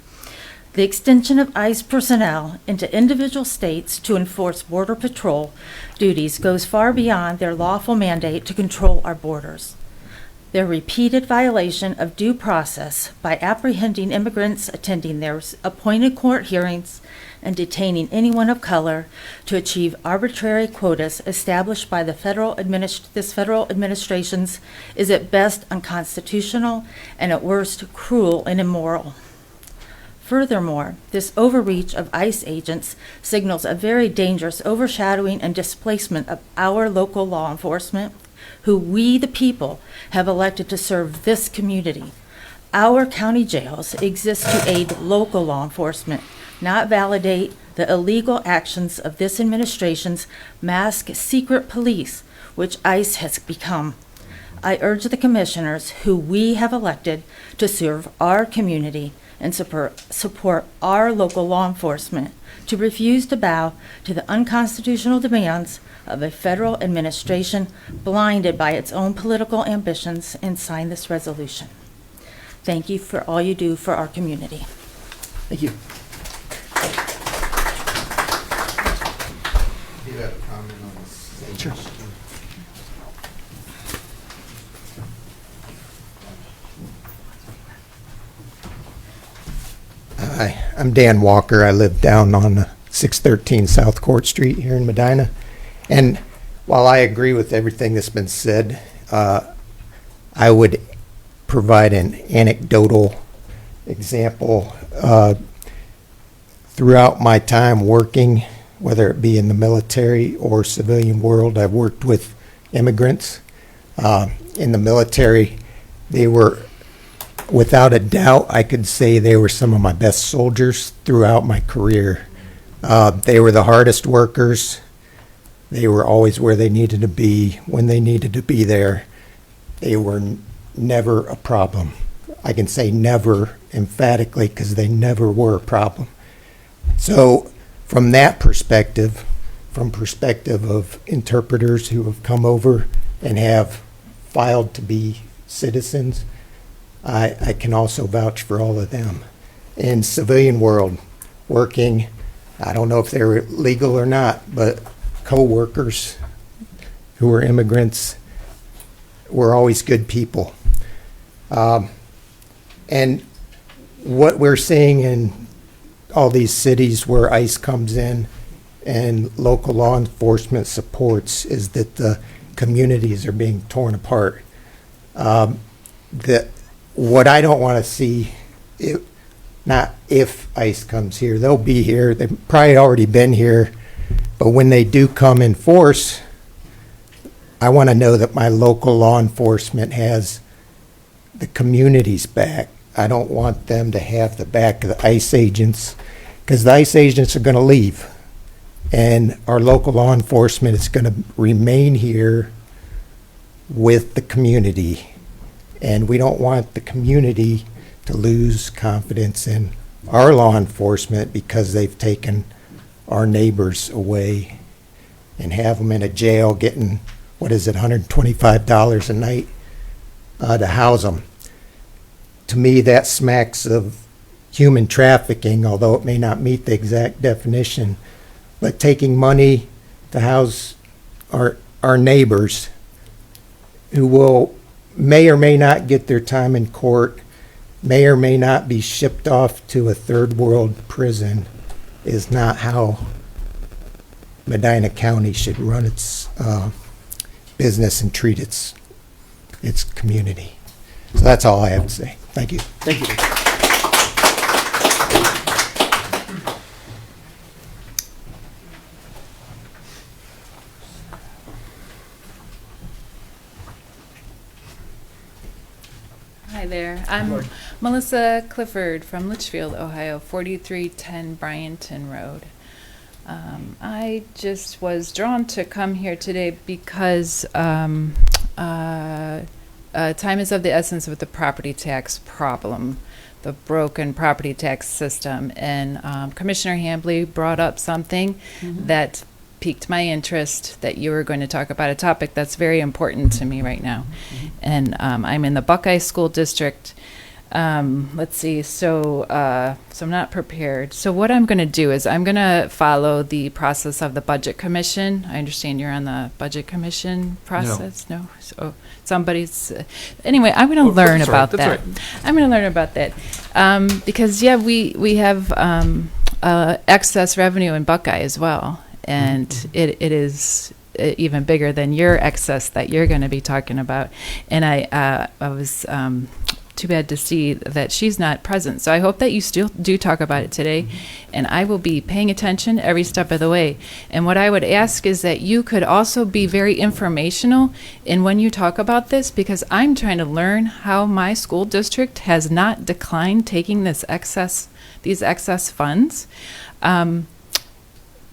Speaker 17: The extension of ICE personnel into individual states to enforce border patrol duties goes far beyond their lawful mandate to control our borders. Their repeated violation of due process by apprehending immigrants attending their appointed court hearings and detaining anyone of color to achieve arbitrary quotas established by this federal administration's is at best unconstitutional and at worst cruel and immoral. Furthermore, this overreach of ICE agents signals a very dangerous overshadowing and displacement of our local law enforcement, who we, the people, have elected to serve this community. Our county jails exist to aid local law enforcement, not validate the illegal actions of this administration's masked secret police, which ICE has become. I urge the commissioners who we have elected to serve our community and support our local law enforcement to refuse to bow to the unconstitutional demands of a federal administration blinded by its own political ambitions and sign this resolution. Thank you for all you do for our community.
Speaker 1: Thank you.
Speaker 18: Do you have a comment on this?
Speaker 1: Sure.
Speaker 18: Hi, I'm Dan Walker. I live down on 613 South Court Street here in Medina. And while I agree with everything that's been said, I would provide an anecdotal example. Throughout my time working, whether it be in the military or civilian world, I've worked with immigrants. In the military, they were, without a doubt, I could say they were some of my best soldiers throughout my career. They were the hardest workers. They were always where they needed to be when they needed to be there. They were never a problem. I can say never emphatically because they never were a problem. So from that perspective, from perspective of interpreters who have come over and have filed to be citizens, I can also vouch for all of them. In civilian world, working, I don't know if they're legal or not, but co-workers who are immigrants were always good people. And what we're seeing in all these cities where ICE comes in and local law enforcement supports is that the communities are being torn apart. What I don't want to see, not if ICE comes here, they'll be here. They've probably already been here. But when they do come in force, I want to know that my local law enforcement has the community's back. I don't want them to have the back of the ICE agents, because the ICE agents are going to leave. And our local law enforcement is going to remain here with the community. And we don't want the community to lose confidence in our law enforcement because they've taken our neighbors away and have them in a jail getting, what is it, $125 a night to house them. To me, that smacks of human trafficking, although it may not meet the exact definition. But taking money to house our neighbors who may or may not get their time in court, may or may not be shipped off to a third world prison, is not how Medina County should run its business and treat its community. So that's all I have to say. Thank you.
Speaker 1: Thank you.
Speaker 16: Hi there. I'm Melissa Clifford from Litchfield, Ohio, 4310 Bryanton Road. I just was drawn to come here today because time is of the essence with the property tax problem, the broken property tax system. And Commissioner Hambley brought up something that piqued my interest, that you were going to talk about a topic that's very important to me right now. And I'm in the Buckeye School District. Let's see, so I'm not prepared. So what I'm going to do is I'm going to follow the process of the Budget Commission. I understand you're on the Budget Commission process? No? So somebody's... anyway, I'm going to learn about that. I'm going to learn about that. Because, yeah, we have excess revenue in Buckeye as well. And it is even bigger than your excess that you're going to be talking about. And I was too bad to see that she's not present. So I hope that you still do talk about it today. And I will be paying attention every step of the way. And what I would ask is that you could also be very informational in when you talk about this, because I'm trying to learn how my school district has not declined taking these excess funds.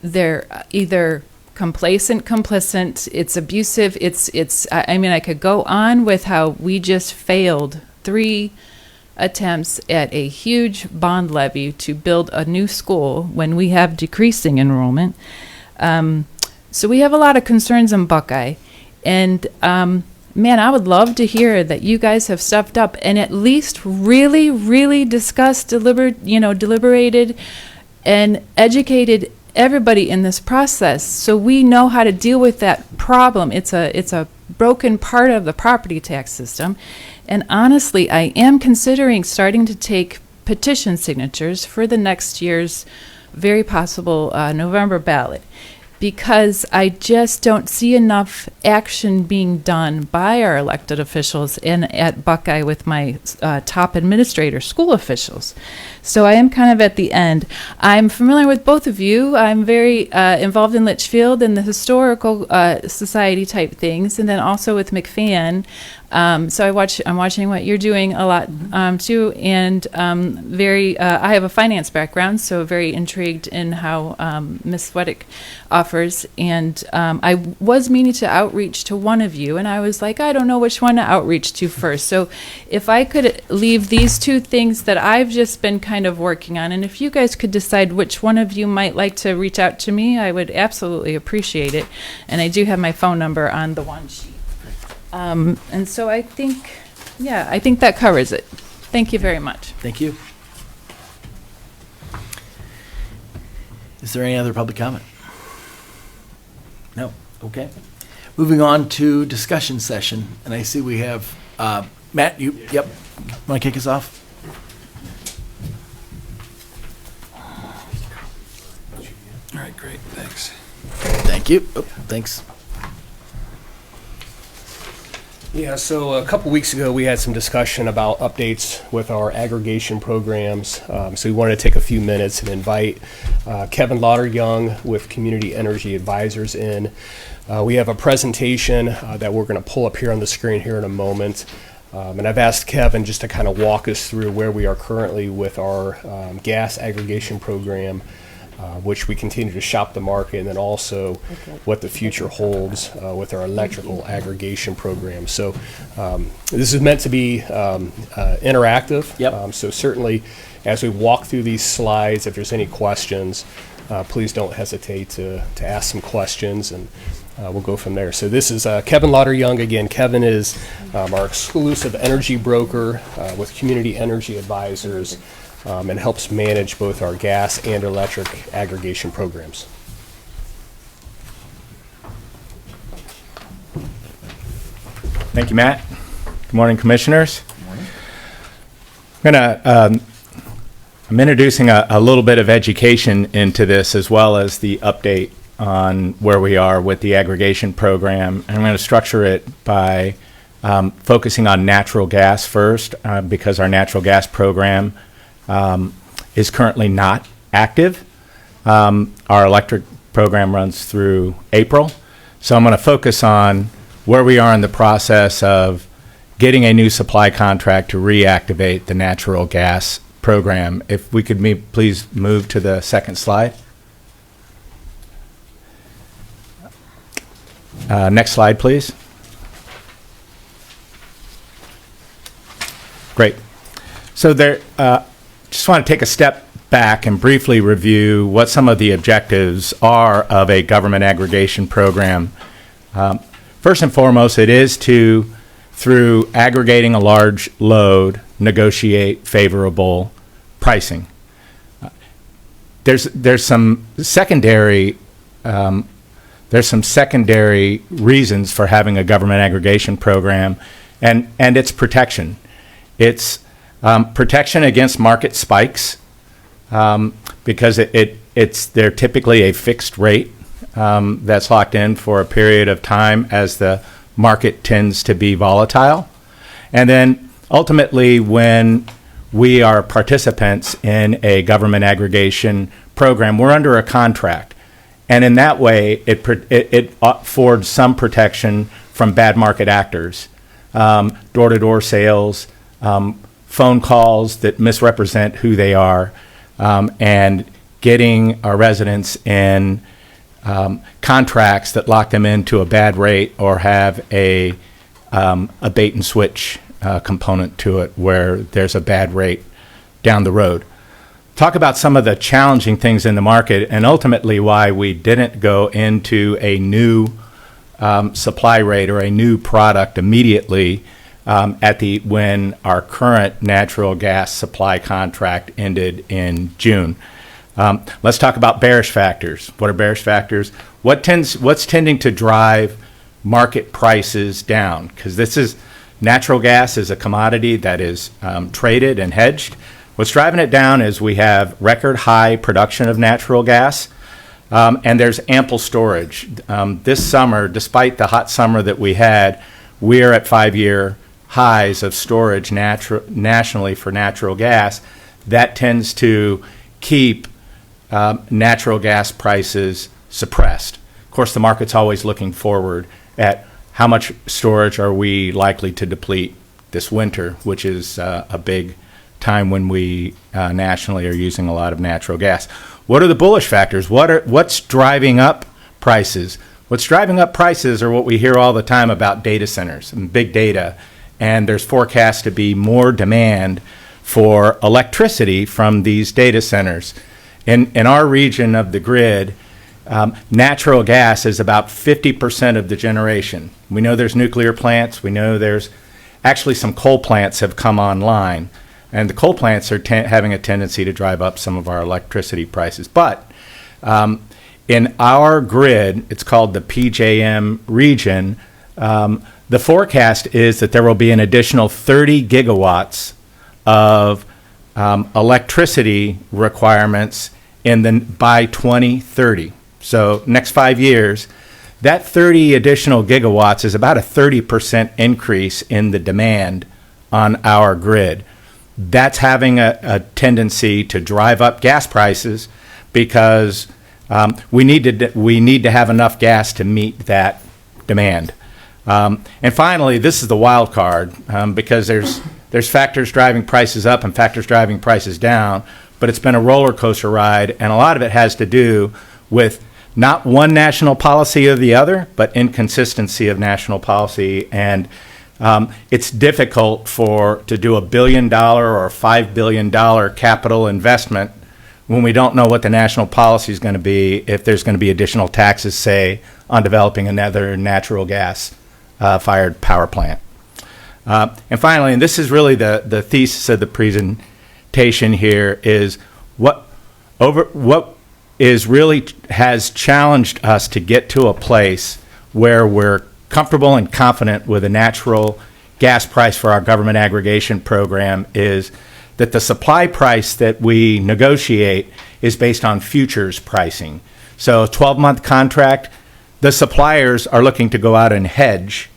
Speaker 16: They're either complacent, complicit, it's abusive, I mean, I could go on with how we just failed 3 attempts at a huge bond levy to build a new school when we have decreasing enrollment. So we have a lot of concerns in Buckeye. And man, I would love to hear that you guys have stepped up and at least really, really discussed, deliberated and educated everybody in this process, so we know how to deal with that problem. It's a broken part of the property tax system. And honestly, I am considering starting to take petition signatures for the next year's very possible November ballot, because I just don't see enough action being done by our elected officials and at Buckeye with my top administrator, school officials. So I am kind of at the end. I'm familiar with both of you. I'm very involved in Litchfield and the historical society type things, and then also with McFan. So I'm watching what you're doing a lot too, and I have a finance background, so very intrigued in how Ms. Swedick offers. And I was meaning to outreach to one of you, and I was like, I don't know which one to outreach to first. So if I could leave these two things that I've just been kind of working on, and if you guys could decide which one of you might like to reach out to me, I would absolutely appreciate it. And I do have my phone number on the one sheet. And so I think that covers it. Thank you very much.
Speaker 1: Thank you. Is there any other public comment? No. Okay. Moving on to discussion session, and I see we have Matt. Yep. Want to kick us off?
Speaker 2: All right, great, thanks.
Speaker 1: Thank you. Oh, thanks.
Speaker 9: Yeah, so a couple weeks ago, we had some discussion about updates with our aggregation programs. So we wanted to take a few minutes and invite Kevin Lauder-Young with Community Energy Advisors in. We have a presentation that we're going to pull up here on the screen here in a moment. And I've asked Kevin just to kind of walk us through where we are currently with our gas aggregation program, which we continue to shop the market, and then also what the future holds with our electrical aggregation program. So this is meant to be interactive.
Speaker 1: Yep.
Speaker 9: So certainly, as we walk through these slides, if there's any questions, please don't hesitate to ask some questions, and we'll go from there. So this is Kevin Lauder-Young. Again, Kevin is our exclusive energy broker with Community Energy Advisors, and helps manage both our gas and electric aggregation programs.
Speaker 19: Thank you, Matt. Good morning, Commissioners. Good morning. I'm introducing a little bit of education into this, as well as the update on where we are with the aggregation program. And I'm going to structure it by focusing on natural gas first, because our natural gas program is currently not active. Our electric program runs through April. So I'm going to focus on where we are in the process of getting a new supply contract to reactivate the natural gas program. If we could please move to the second slide. Next slide, please. Great. So there, just want to take a step back and briefly review what some of the objectives are of a government aggregation program. First and foremost, it is to, through aggregating a large load, negotiate favorable pricing. There's some secondary reasons for having a government aggregation program, and it's protection. It's protection against market spikes, because they're typically a fixed rate that's locked in for a period of time as the market tends to be volatile. And then ultimately, when we are participants in a government aggregation program, we're under a contract. And in that way, it affords some protection from bad market actors, door-to-door sales, phone calls that misrepresent who they are, and getting our residents in contracts that lock them into a bad rate or have a bait and switch component to it where there's a bad rate down the road. Talk about some of the challenging things in the market and ultimately why we didn't go into a new supply rate or a new product immediately when our current natural gas supply contract ended in June. Let's talk about bearish factors. What are bearish factors? What's tending to drive market prices down? Because natural gas is a commodity that is traded and hedged. What's driving it down is we have record high production of natural gas, and there's ample storage. This summer, despite the hot summer that we had, we're at 5-year highs of storage nationally for natural gas. That tends to keep natural gas prices suppressed. Of course, the market's always looking forward at how much storage are we likely to deplete this winter, which is a big time when we nationally are using a lot of natural gas. What are the bullish factors? What's driving up prices? What's driving up prices are what we hear all the time about data centers and big data, and there's forecast to be more demand for electricity from these data centers. In our region of the grid, natural gas is about 50% of the generation. We know there's nuclear plants. We know there's actually some coal plants have come online. And the coal plants are having a tendency to drive up some of our electricity prices. But in our grid, it's called the PJM region, the forecast is that there will be an additional 30 gigawatts of electricity requirements by 2030. So next 5 years, that 30 additional gigawatts is about a 30% increase in the demand on our grid. That's having a tendency to drive up gas prices because we need to have enough gas to meet that demand. And finally, this is the wild card because there's factors driving prices up and factors driving prices down, but it's been a roller coaster ride, and a lot of it has to do with not one national policy or the other, but inconsistency of national policy. And it's difficult to do $1 billion or $5 billion capital investment when we don't know what the national policy is going to be, if there's going to be additional taxes, say, on developing another natural gas fired power plant. And finally, and this is really the thesis of the presentation here, is what is really has challenged us to get to a place where we're comfortable and confident with a natural gas price for our government aggregation program is that the supply price that we negotiate is based on futures pricing. So a 12-month contract, the suppliers are looking to go out and hedge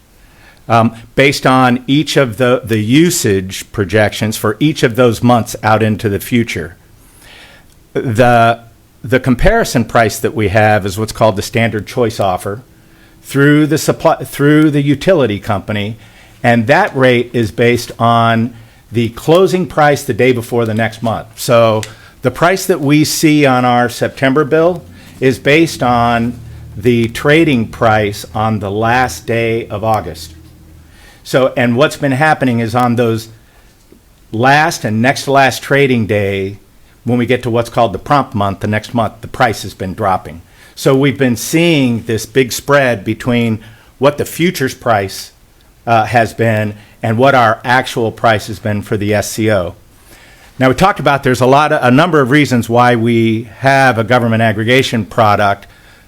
Speaker 19: based on each of the usage projections for each of those months out into the future. The comparison price that we have is what's called the standard choice offer through the utility company, and that rate is based on the closing price the day before the next month. So the price that we see on our September bill is based on the trading price on the last day of August. So, and what's been happening is on those last and next to last trading day, when we get to what's called the prompt month, the next month, the price has been dropping. So we've been seeing this big spread between what the futures price has been and what our actual price has been for the SCO. Now, we talked about there's a number of reasons why we have a government aggregation product,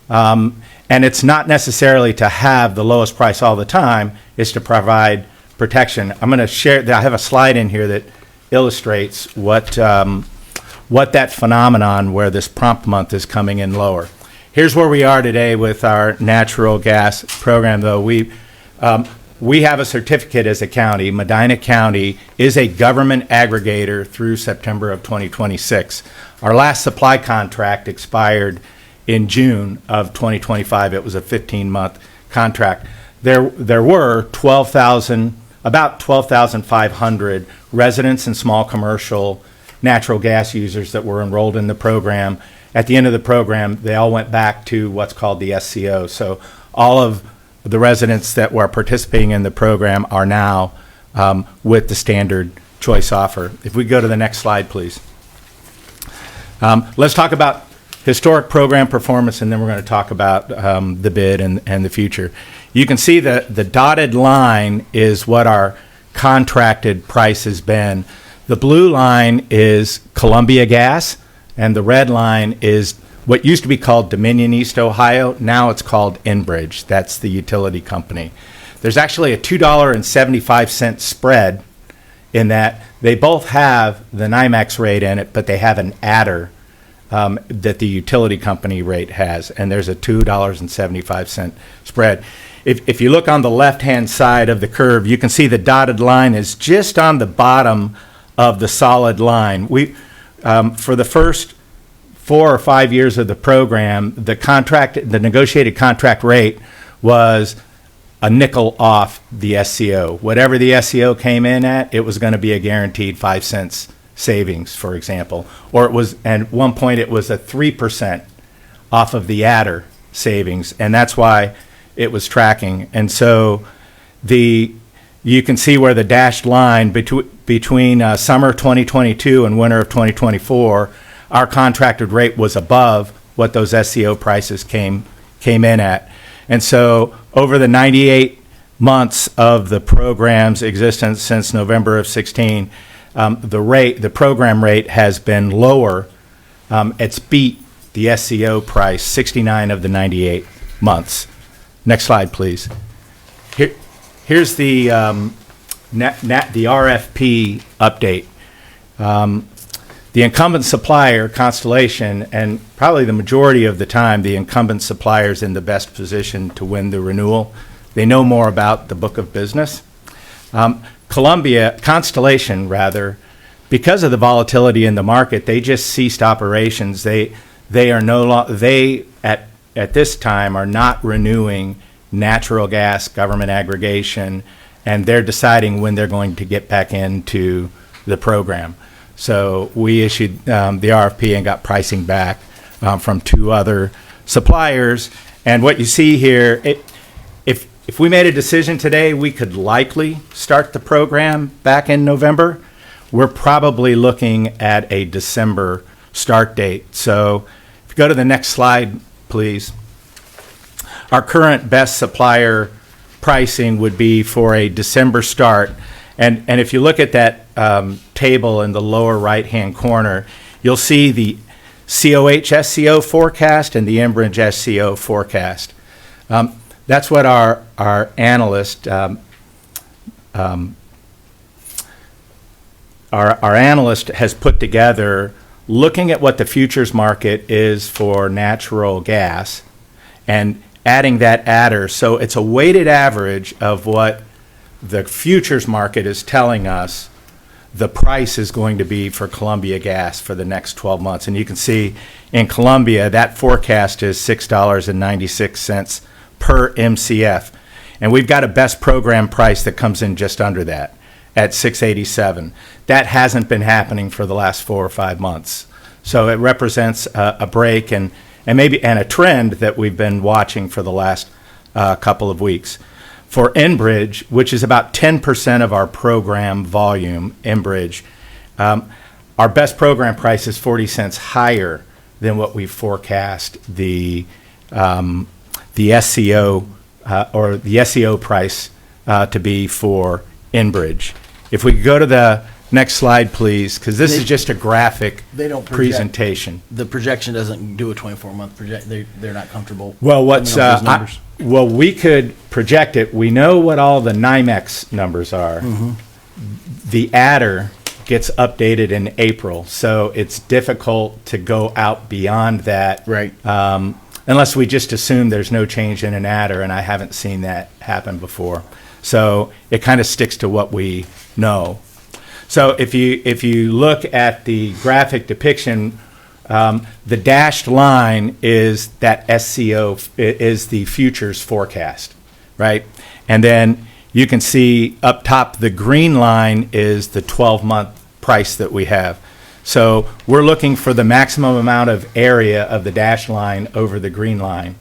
Speaker 19: and it's not necessarily to have the lowest price all the time, it's to provide protection. I'm going to share, I have a slide in here that illustrates what that phenomenon where this prompt month is coming in lower. Here's where we are today with our natural gas program, though. We have a certificate as a county. Medina County is a government aggregator through September of 2026. Our last supply contract expired in June of 2025. It was a 15-month contract. There were about 12,500 residents and small commercial natural gas users that were enrolled in the program. At the end of the program, they all went back to what's called the SCO. So all of the residents that were participating in the program are now with the standard choice offer. If we go to the next slide, please. Let's talk about historic program performance, and then we're going to talk about the bid and the future. You can see that the dotted line is what our contracted price has been. The blue line is Columbia Gas, and the red line is what used to be called Dominion East Ohio. Now it's called Enbridge. That's the utility company. There's actually a $2.75 spread in that they both have the NYMEX rate in it, but they have an adder that the utility company rate has, and there's a $2.75 spread. If you look on the left-hand side of the curve, you can see the dotted line is just on the bottom of the solid line. For the first 4 or 5 years of the program, the negotiated contract rate was a nickel off the SCO. Whatever the SCO came in at, it was going to be a guaranteed 5 cents savings, for example. Or it was, and at one point it was a 3% off of the adder savings, and that's why it was tracking. And so you can see where the dashed line between summer of 2022 and winter of 2024, our contracted rate was above what those SCO prices came in at. And so over the 98 months of the program's existence since November of 16, the program rate has been lower. It's beat the SCO price 69 of the 98 months. Next slide, please. Here's the the RFP update. The incumbent supplier, Constellation, and probably the majority of the time, the incumbent supplier is in the best position to win the renewal. They know more about the book of business. Constellation, because of the volatility in the market, they just ceased operations. They at this time are not renewing natural gas government aggregation, and they're deciding when they're going to get back into the program. So we issued the RFP and got pricing back from 2 other suppliers. And what you see here, if we made a decision today, we could likely start the program back in November. We're probably looking at a December start date. So if you go to the next slide, please. Our current best supplier pricing would be for a December start. And if you look at that table in the lower right-hand corner, you'll see the COH SCO forecast and the Enbridge SCO forecast. That's what our analyst our analyst has put together, looking at what the futures market is for natural gas and adding that adder. So it's a weighted average of what the futures market is telling us the price is going to be for Columbia gas for the next 12 months. And you can see in Columbia, that forecast is $6.96 per MCF. And we've got a best program price that comes in just under that at $6.87. That hasn't been happening for the last 4 or 5 months. So it represents a break and a trend that we've been watching for the last couple of weeks. For Enbridge, which is about 10% of our program volume, Enbridge, our best program price is 40 cents higher than what we forecast the SCO or the SCO price to be for Enbridge. If we could go to the next slide, please, because this is just a graphic presentation.
Speaker 1: The projection doesn't do a 24-month project. They're not comfortable.
Speaker 19: Well,
Speaker 1: numbers.
Speaker 19: Well, we could project it. We know what all the NYMEX numbers are.
Speaker 1: Mm-hmm.
Speaker 19: The adder gets updated in April, so it's difficult to go out beyond that.
Speaker 1: Right.
Speaker 19: Unless we just assume there's no change in an adder, and I haven't seen that happen before. So it kind of sticks to what we know. So if you look at the graphic depiction, the dashed line is that SCO is the futures forecast, right? And then you can see up top, the green line is the 12-month price that we have. So we're looking for the maximum amount of area of the dashed line over the green line.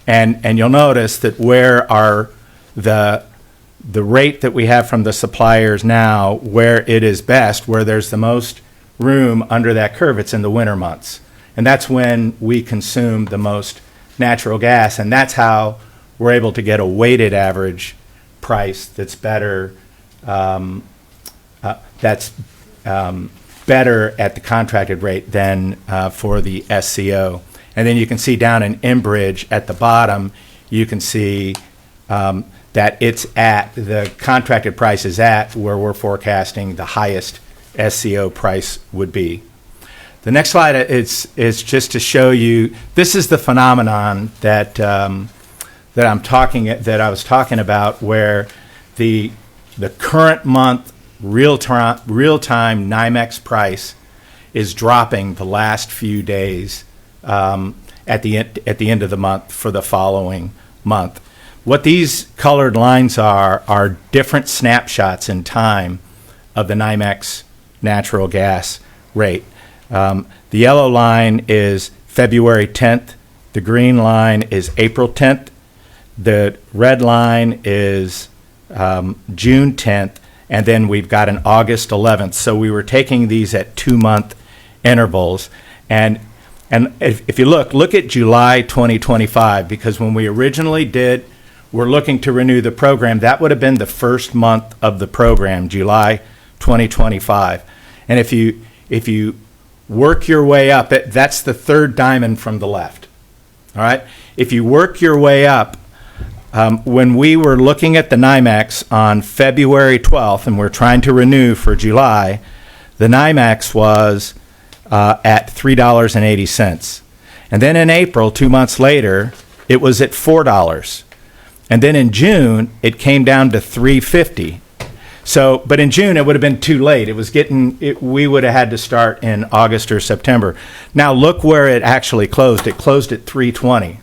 Speaker 19: And you'll notice that where the rate that we have from the suppliers now, where it is best, where there's the most room under that curve, it's in the winter months. And that's when we consume the most natural gas, and that's how we're able to get a weighted average price that's better, better at the contracted rate than for the SCO. And then you can see down in Enbridge at the bottom, you can see that it's at, the contracted price is at where we're forecasting the highest SCO price would be. The next slide is just to show you, this is the phenomenon that I was talking about, where the current month real-time NYMEX price is dropping the last few days at the end of the month for the following month. what these colored lines are different snapshots in time of the NYMEX natural gas rate. The yellow line is February 10th. The green line is April 10th. The red line is June 10th. And then we've got an August 11th. So we were taking these at 2-month intervals. And if you look at July 2025, because when we originally we're looking to renew the program, that would have been the first month of the program, July 2025. And if you work your way up, that's the third diamond from the left. All right? If you work your way up, when we were looking at the NYMEX on February 12th, and we're trying to renew for July, the NYMEX was at $3.80. And then in April, 2 months later, it was at $4. And then in June, it came down to $3.50. So, but in June, it would have been too late. We would have had to start in August or September. Now look where it actually closed. It closed at $3.20.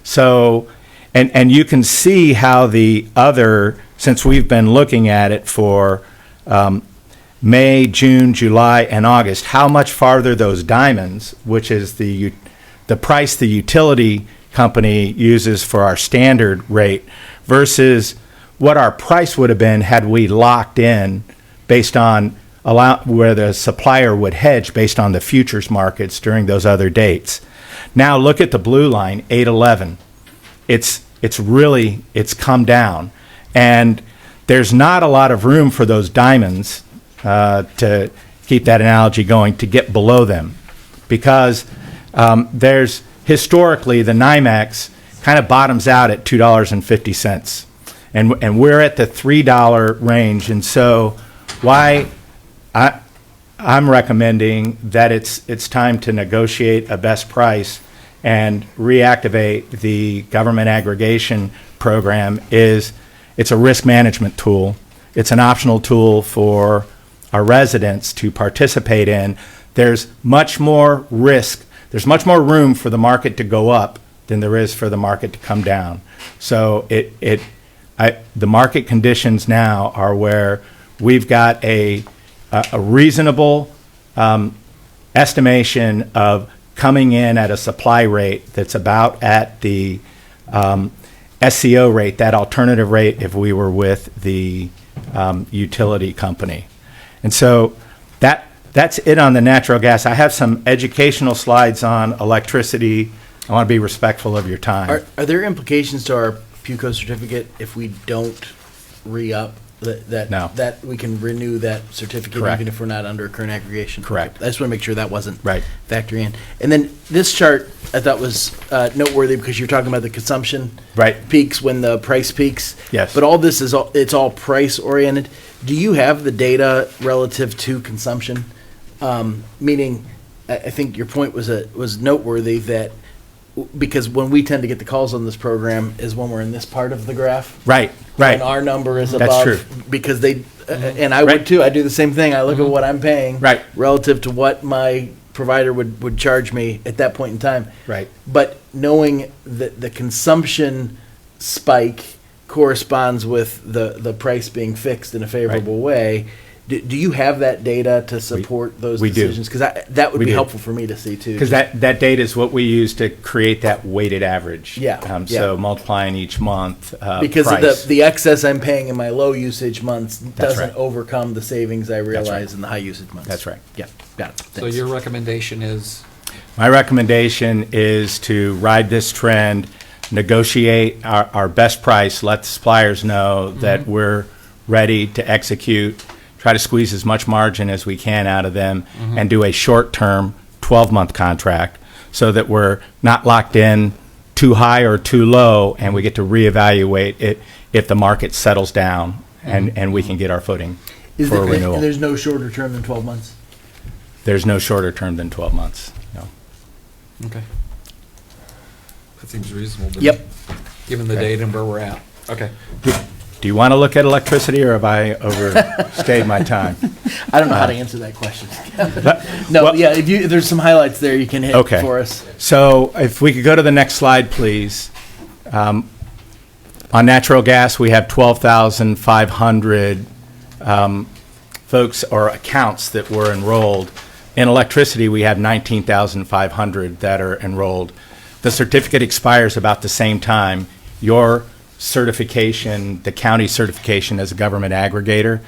Speaker 19: So, and you can see how since we've been looking at it for May, June, July, and August, how much farther those diamonds, which is the price the utility company uses for our standard rate, versus what our price would have been had we locked in based on where the supplier would hedge based on the futures markets during those other dates. Now look at the blue line, 811. It's come down, and there's not a lot of room for those diamonds, to keep that analogy going, to get below them, because there's historically the NYMEX kind of bottoms out at $2.50, and we're at the $3 range, and so I'm recommending that it's time to negotiate a best price and reactivate the government aggregation program. It's a risk management tool. It's an optional tool for our residents to participate in. There's much more risk. There's much more room for the market to go up than there is for the market to come down. So the market conditions now are where we've got a reasonable estimation of coming in at a supply rate that's about at the SCO rate, that alternative rate if we were with the utility company. And so that's it on the natural gas. I have some educational slides on electricity. I want to be respectful of your time.
Speaker 1: Are there implications to our PUCO certificate if we don't re-up
Speaker 19: No.
Speaker 1: that we can renew that certificate?
Speaker 19: Correct.
Speaker 1: Even if we're not under current aggregation?
Speaker 19: Correct.
Speaker 1: I just want to make sure that wasn't
Speaker 19: Right.
Speaker 1: factoring in. And then this chart I thought was noteworthy because you're talking about the consumption peaks when the price peaks.
Speaker 19: Yes.
Speaker 1: But all this it's all price oriented. Do you have the data relative to consumption? Meaning, I think your point was noteworthy that because when we tend to get the calls on this program is when we're in this part of the graph.
Speaker 19: Right.
Speaker 1: And our number is
Speaker 19: That's
Speaker 1: above.
Speaker 19: true.
Speaker 1: Because they, and I would too, I do the same thing. I look at what I'm paying.
Speaker 19: Right.
Speaker 1: Relative to what my provider would charge me at that point in time.
Speaker 19: Right.
Speaker 1: But knowing that the consumption spike corresponds with the price being fixed in a favorable way, do you have that data to support those
Speaker 19: we do.
Speaker 1: decisions? Because that would
Speaker 19: We
Speaker 1: be
Speaker 19: do.
Speaker 1: helpful for me to see too.
Speaker 19: Because that data is what we use to create that weighted average.
Speaker 1: Yeah,
Speaker 19: So
Speaker 1: yeah.
Speaker 19: multiplying each month
Speaker 1: Because
Speaker 19: price.
Speaker 1: the excess I'm paying in my low usage months
Speaker 19: That's
Speaker 1: doesn't
Speaker 19: right.
Speaker 1: overcome the savings I realize
Speaker 19: right.
Speaker 1: in the high usage months.
Speaker 19: That's right.
Speaker 1: Yeah, got it.
Speaker 2: So
Speaker 1: Thanks.
Speaker 2: your recommendation is?
Speaker 19: My recommendation is to ride this trend, negotiate our best price, let the suppliers know that we're ready to execute, try to squeeze as much margin as we can out of them, and do a short-term 12-month contract so that we're not locked in too high or too low, and we get to reevaluate it if the market settles down and we can get our footing for a renewal.
Speaker 1: And there's no shorter term than 12 months?
Speaker 19: There's no shorter term than 12 months, no.
Speaker 2: Okay. That seems reasonable to
Speaker 1: Yep.
Speaker 2: me, given the date and where we're at. Okay.
Speaker 19: Do you want to look at electricity, or have I overstayed my time?
Speaker 1: I don't know how to answer that question. If there's some highlights there you can hit for us.
Speaker 19: So if we could go to the next slide, please. On natural gas, we have 12,500 folks or accounts that were enrolled. In electricity, we have 19,500 that are enrolled. The certificate expires about the same time. Your certification, the county certification as a government aggregator,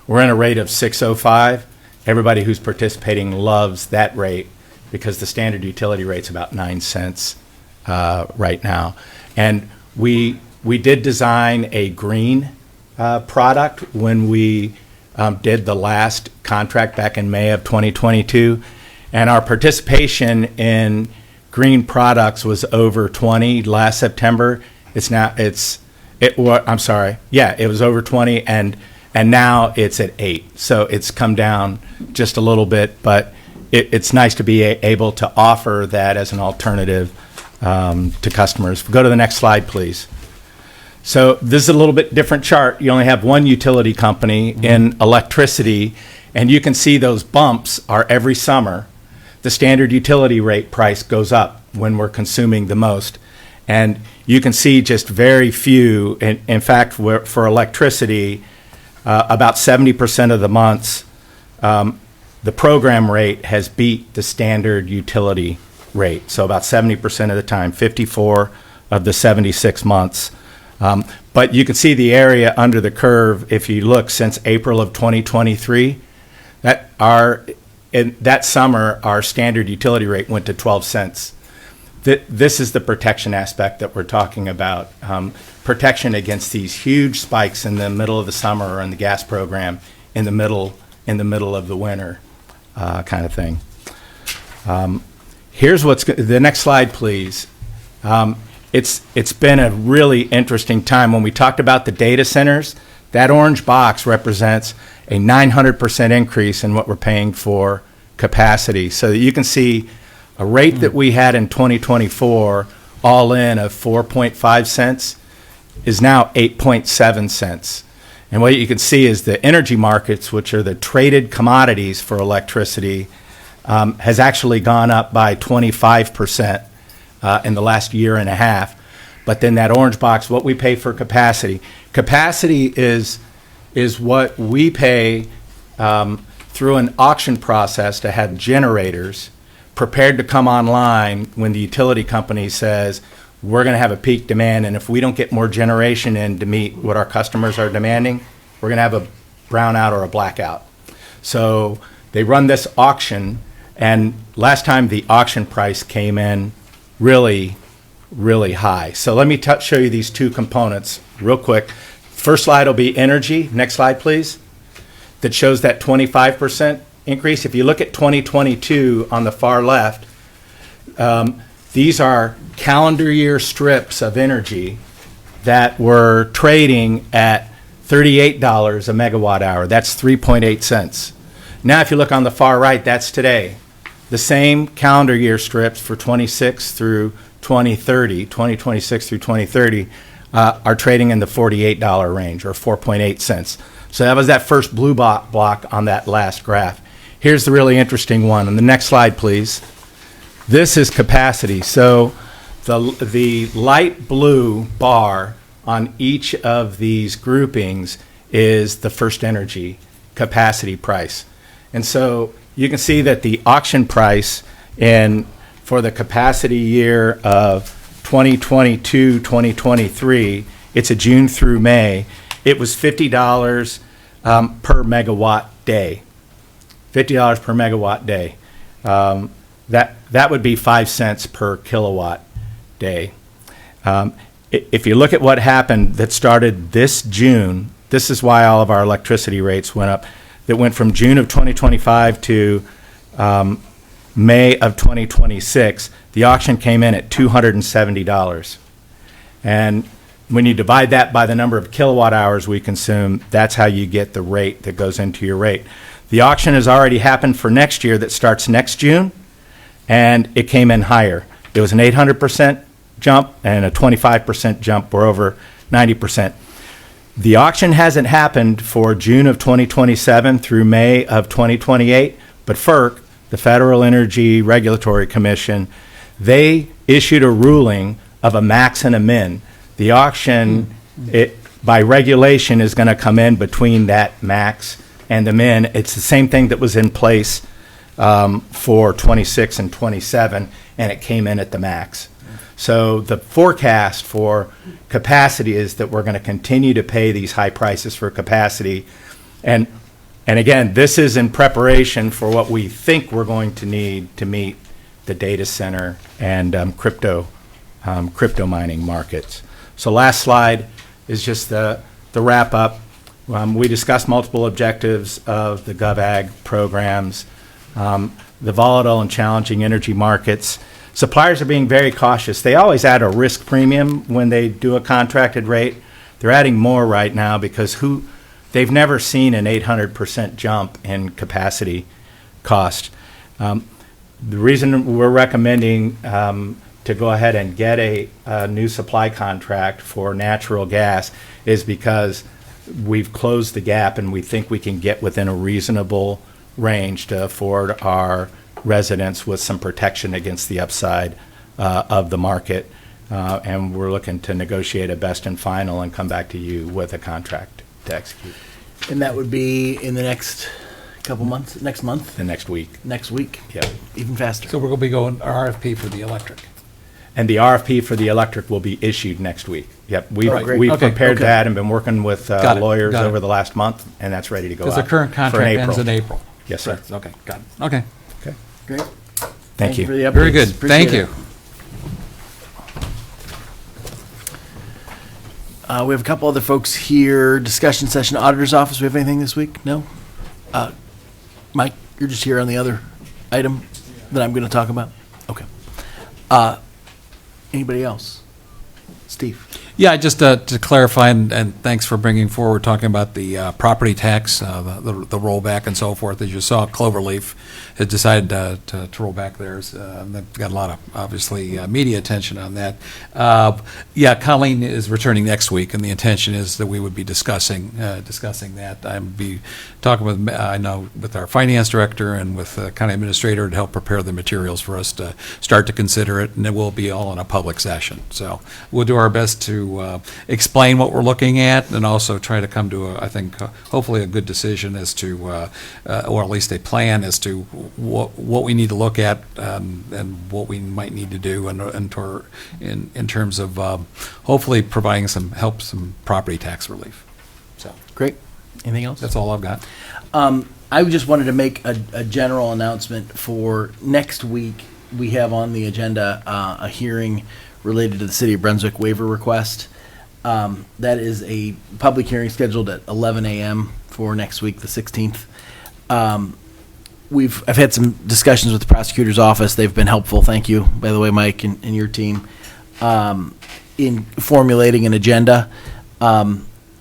Speaker 19: we're in a rate of 605. Everybody who's participating loves that rate because the standard utility rate's about 9 cents right now. And we did design a green product when we did the last contract back in May of 2022, and our participation in green products was over 20 last September. It was over 20, and now it's at 8. So it's come down just a little bit, but it's nice to be able to offer that as an alternative to customers. Go to the next slide, please. So this is a little bit different chart. You only have one utility company in electricity, and you can see those bumps are every summer. The standard utility rate price goes up when we're consuming the most. And you can see just very few, in fact, for electricity, about 70% of the months, the program rate has beat the standard utility rate. So about 70% of the time, 54 of the 76 months. But you can see the area under the curve if you look since April of 2023. That summer, our standard utility rate went to 12 cents. This is the protection aspect that we're talking about. Protection against these huge spikes in the middle of the summer or in the gas program in the middle of the winter kind of thing. Here's the next slide, please. It's been a really interesting time. When we talked about the data centers, that orange box represents a 900% increase in what we're paying for capacity. So that you can see a rate that we had in 2024, all in of 4.5 cents, is now 8.7 cents. And what you can see is the energy markets, which are the traded commodities for electricity, has actually gone up by 25% in the last year and a half. But then that orange box, what we pay for capacity. Capacity is what we pay through an auction process to have generators prepared to come online when the utility company says, we're going to have a peak demand, and if we don't get more generation in to meet what our customers are demanding, we're going to have a brownout or a blackout. So they run this auction, and last time the auction price came in really, really high. So let me show you these two components real quick. First slide will be energy. Next slide, please. That shows that 25% increase. If you look at 2022 on the far left, these are calendar year strips of energy that were trading at $38 a megawatt hour. That's 3.8 cents. Now, if you look on the far right, that's today. The same calendar year strips for 2026 through 2030 are trading in the $48 range, or 4.8 cents. So that was that first blue block on that last graph. Here's the really interesting one. On the next slide, please. This is capacity. So the light blue bar on each of these groupings is the first energy capacity price. And so you can see that the auction price for the capacity year of 2022-2023, it's a June through May, it was $50 per megawatt day. $50 per megawatt day. That would be 5 cents per kilowatt day. If you look at what happened that started this June, this is why all of our electricity rates went up. That went from June of 2025 to May of 2026. The auction came in at $270. And when you divide that by the number of kilowatt hours we consume, that's how you get the rate that goes into your rate. The auction has already happened for next year that starts next June, and it came in higher. It was an 800% jump and a 25% jump. We're over 90%. The auction hasn't happened for June of 2027 through May of 2028, but FERC, the Federal Energy Regulatory Commission, they issued a ruling of a max and a min. The auction it, by regulation, is going to come in between that max and the min. It's the same thing that was in place for 26 and 27, and it came in at the max. So the forecast for capacity is that we're going to continue to pay these high prices for capacity. And again, this is in preparation for what we think we're going to need to meet the data center and crypto mining markets. So last slide is just the wrap up. We discussed multiple objectives of the GovAg programs, the volatile and challenging energy markets. Suppliers are being very cautious. They always add a risk premium when they do a contracted rate. They're adding more right now because they've never seen an 800% jump in capacity cost. The reason we're recommending to go ahead and get a new supply contract for natural gas is because we've closed the gap and we think we can get within a reasonable range to afford our residents with some protection against the upside of the market. And we're looking to negotiate a best and final and come back to you with a contract to execute.
Speaker 1: And that would be in the next couple months, next month?
Speaker 19: The next week.
Speaker 1: Next week?
Speaker 19: Yep.
Speaker 1: Even faster.
Speaker 2: So we're going to be going RFP for the electric.
Speaker 19: And the RFP for the electric will be issued next week. Yep, we've
Speaker 2: Okay,
Speaker 19: prepared
Speaker 2: okay.
Speaker 19: that and been working with
Speaker 2: Got it,
Speaker 19: lawyers
Speaker 2: got it.
Speaker 19: over the last month, and that's ready to go out.
Speaker 2: Because the current
Speaker 19: for
Speaker 2: contract ends in April.
Speaker 19: Yes, sir.
Speaker 2: Correct. Okay, got it. Okay.
Speaker 19: Okay.
Speaker 1: Great.
Speaker 19: Thank you.
Speaker 1: For the updates.
Speaker 2: Very good.
Speaker 1: Appreciate
Speaker 2: Thank
Speaker 1: it.
Speaker 2: you.
Speaker 1: We have a couple other folks here. Discussion session, auditor's office. We have anything this week? No? Mike, you're just here on the other item that I'm going to talk about? Okay. Anybody else? Steve?
Speaker 2: Yeah, just to clarify, and thanks for bringing forward, talking about the property tax, the rollback and so forth. As you saw, Cloverleaf has decided to roll back theirs. They've got a lot of, obviously, media attention on that. Yeah, Colleen is returning next week, and the intention is that we would be discussing that. I'd be talking with, I know, with our finance director and with the county administrator to help prepare the materials for us to start to consider it, and it will be all in a public session. So we'll do our best to explain what we're looking at and also try to come to, I think, hopefully a good decision as to, or at least a plan as to what we need to look at and what we might need to do in terms of hopefully providing some property tax relief. So
Speaker 1: Great. Anything else?
Speaker 2: That's all I've got.
Speaker 1: I just wanted to make a general announcement for next week. We have on the agenda a hearing related to the City of Brunswick waiver request. That is a public hearing scheduled at 11 a.m. for next week, the 16th. I've had some discussions with the prosecutor's office. They've been helpful. Thank you, by the way, Mike and your team, in formulating an agenda.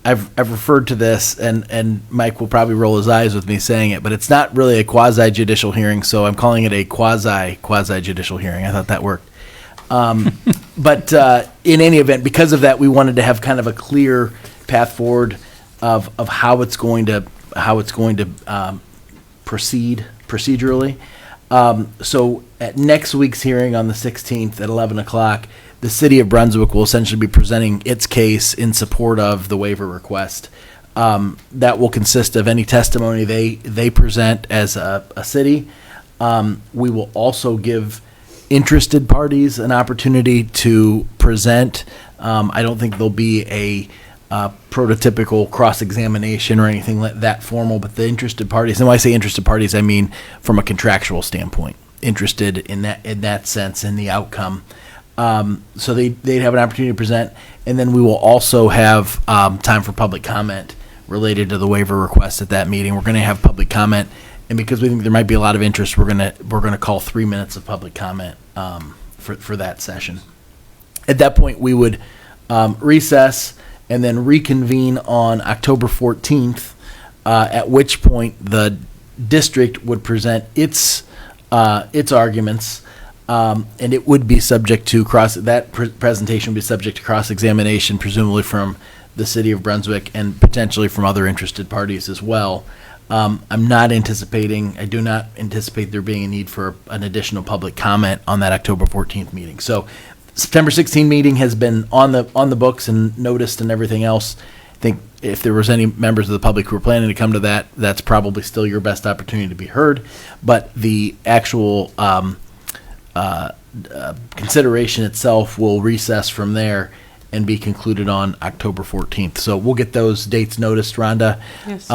Speaker 1: I've referred to this, and Mike will probably roll his eyes with me saying it, but it's not really a quasi-judicial hearing, so I'm calling it a quasi-judicial hearing. I thought that worked. But in any event, because of that, we wanted to have kind of a clear path forward of how it's going to proceed procedurally. So at next week's hearing on the 16th at 11 o'clock, the City of Brunswick will essentially be presenting its case in support of the waiver request. That will consist of any testimony they present as a city. We will also give interested parties an opportunity to present. I don't think there'll be a prototypical cross-examination or anything like that formal, but the interested parties, and when I say interested parties, I mean from a contractual standpoint, interested in that sense in the outcome. So they'd have an opportunity to present, and then we will also have time for public comment related to the waiver request at that meeting. We're going to have public comment, and because we think there might be a lot of interest, we're going to call 3 minutes of public comment for that session. At that point, we would recess and then reconvene on October 14th, at which point the district would present its arguments. And it would be subject to presentation would be subject to cross-examination, presumably from the City of Brunswick and potentially from other interested parties as well. I do not anticipate there being a need for an additional public comment on that October 14th meeting. So September 16 meeting has been on the books and noticed and everything else. I think if there was any members of the public who were planning to come to that, that's probably still your best opportunity to be heard. But the actual consideration itself will recess from there and be concluded on October 14th. So we'll get those dates noticed, Rhonda.
Speaker 7: Yes.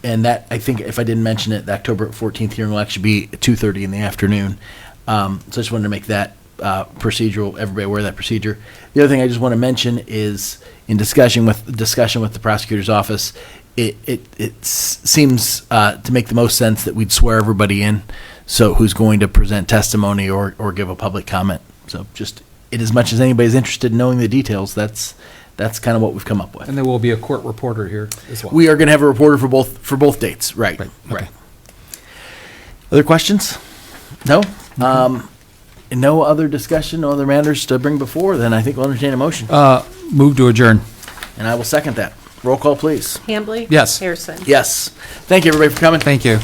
Speaker 1: And that, I think, if I didn't mention it, the October 14th hearing will actually be at 2:30 in the afternoon. So I just wanted to make that procedural, everybody aware of that procedure. The other thing I just want to mention is in discussion with the prosecutor's office, it seems to make the most sense that we'd swear everybody in, so who's going to present testimony or give a public comment. So just, in as much as anybody's interested in knowing the details, that's kind of what we've come up with.
Speaker 2: And there will be a court reporter here as well.
Speaker 1: We are going to have a reporter for both dates. Right.
Speaker 2: Okay.
Speaker 1: Other questions? No? No other discussion, no other matters to bring before, then I think we'll entertain a motion.
Speaker 2: Move to adjourn.
Speaker 1: And I will second that. Roll call, please.
Speaker 3: Hambley?
Speaker 2: Yes.
Speaker 3: Harrison?
Speaker 1: Yes. Thank you, everybody, for coming.
Speaker 2: Thank you.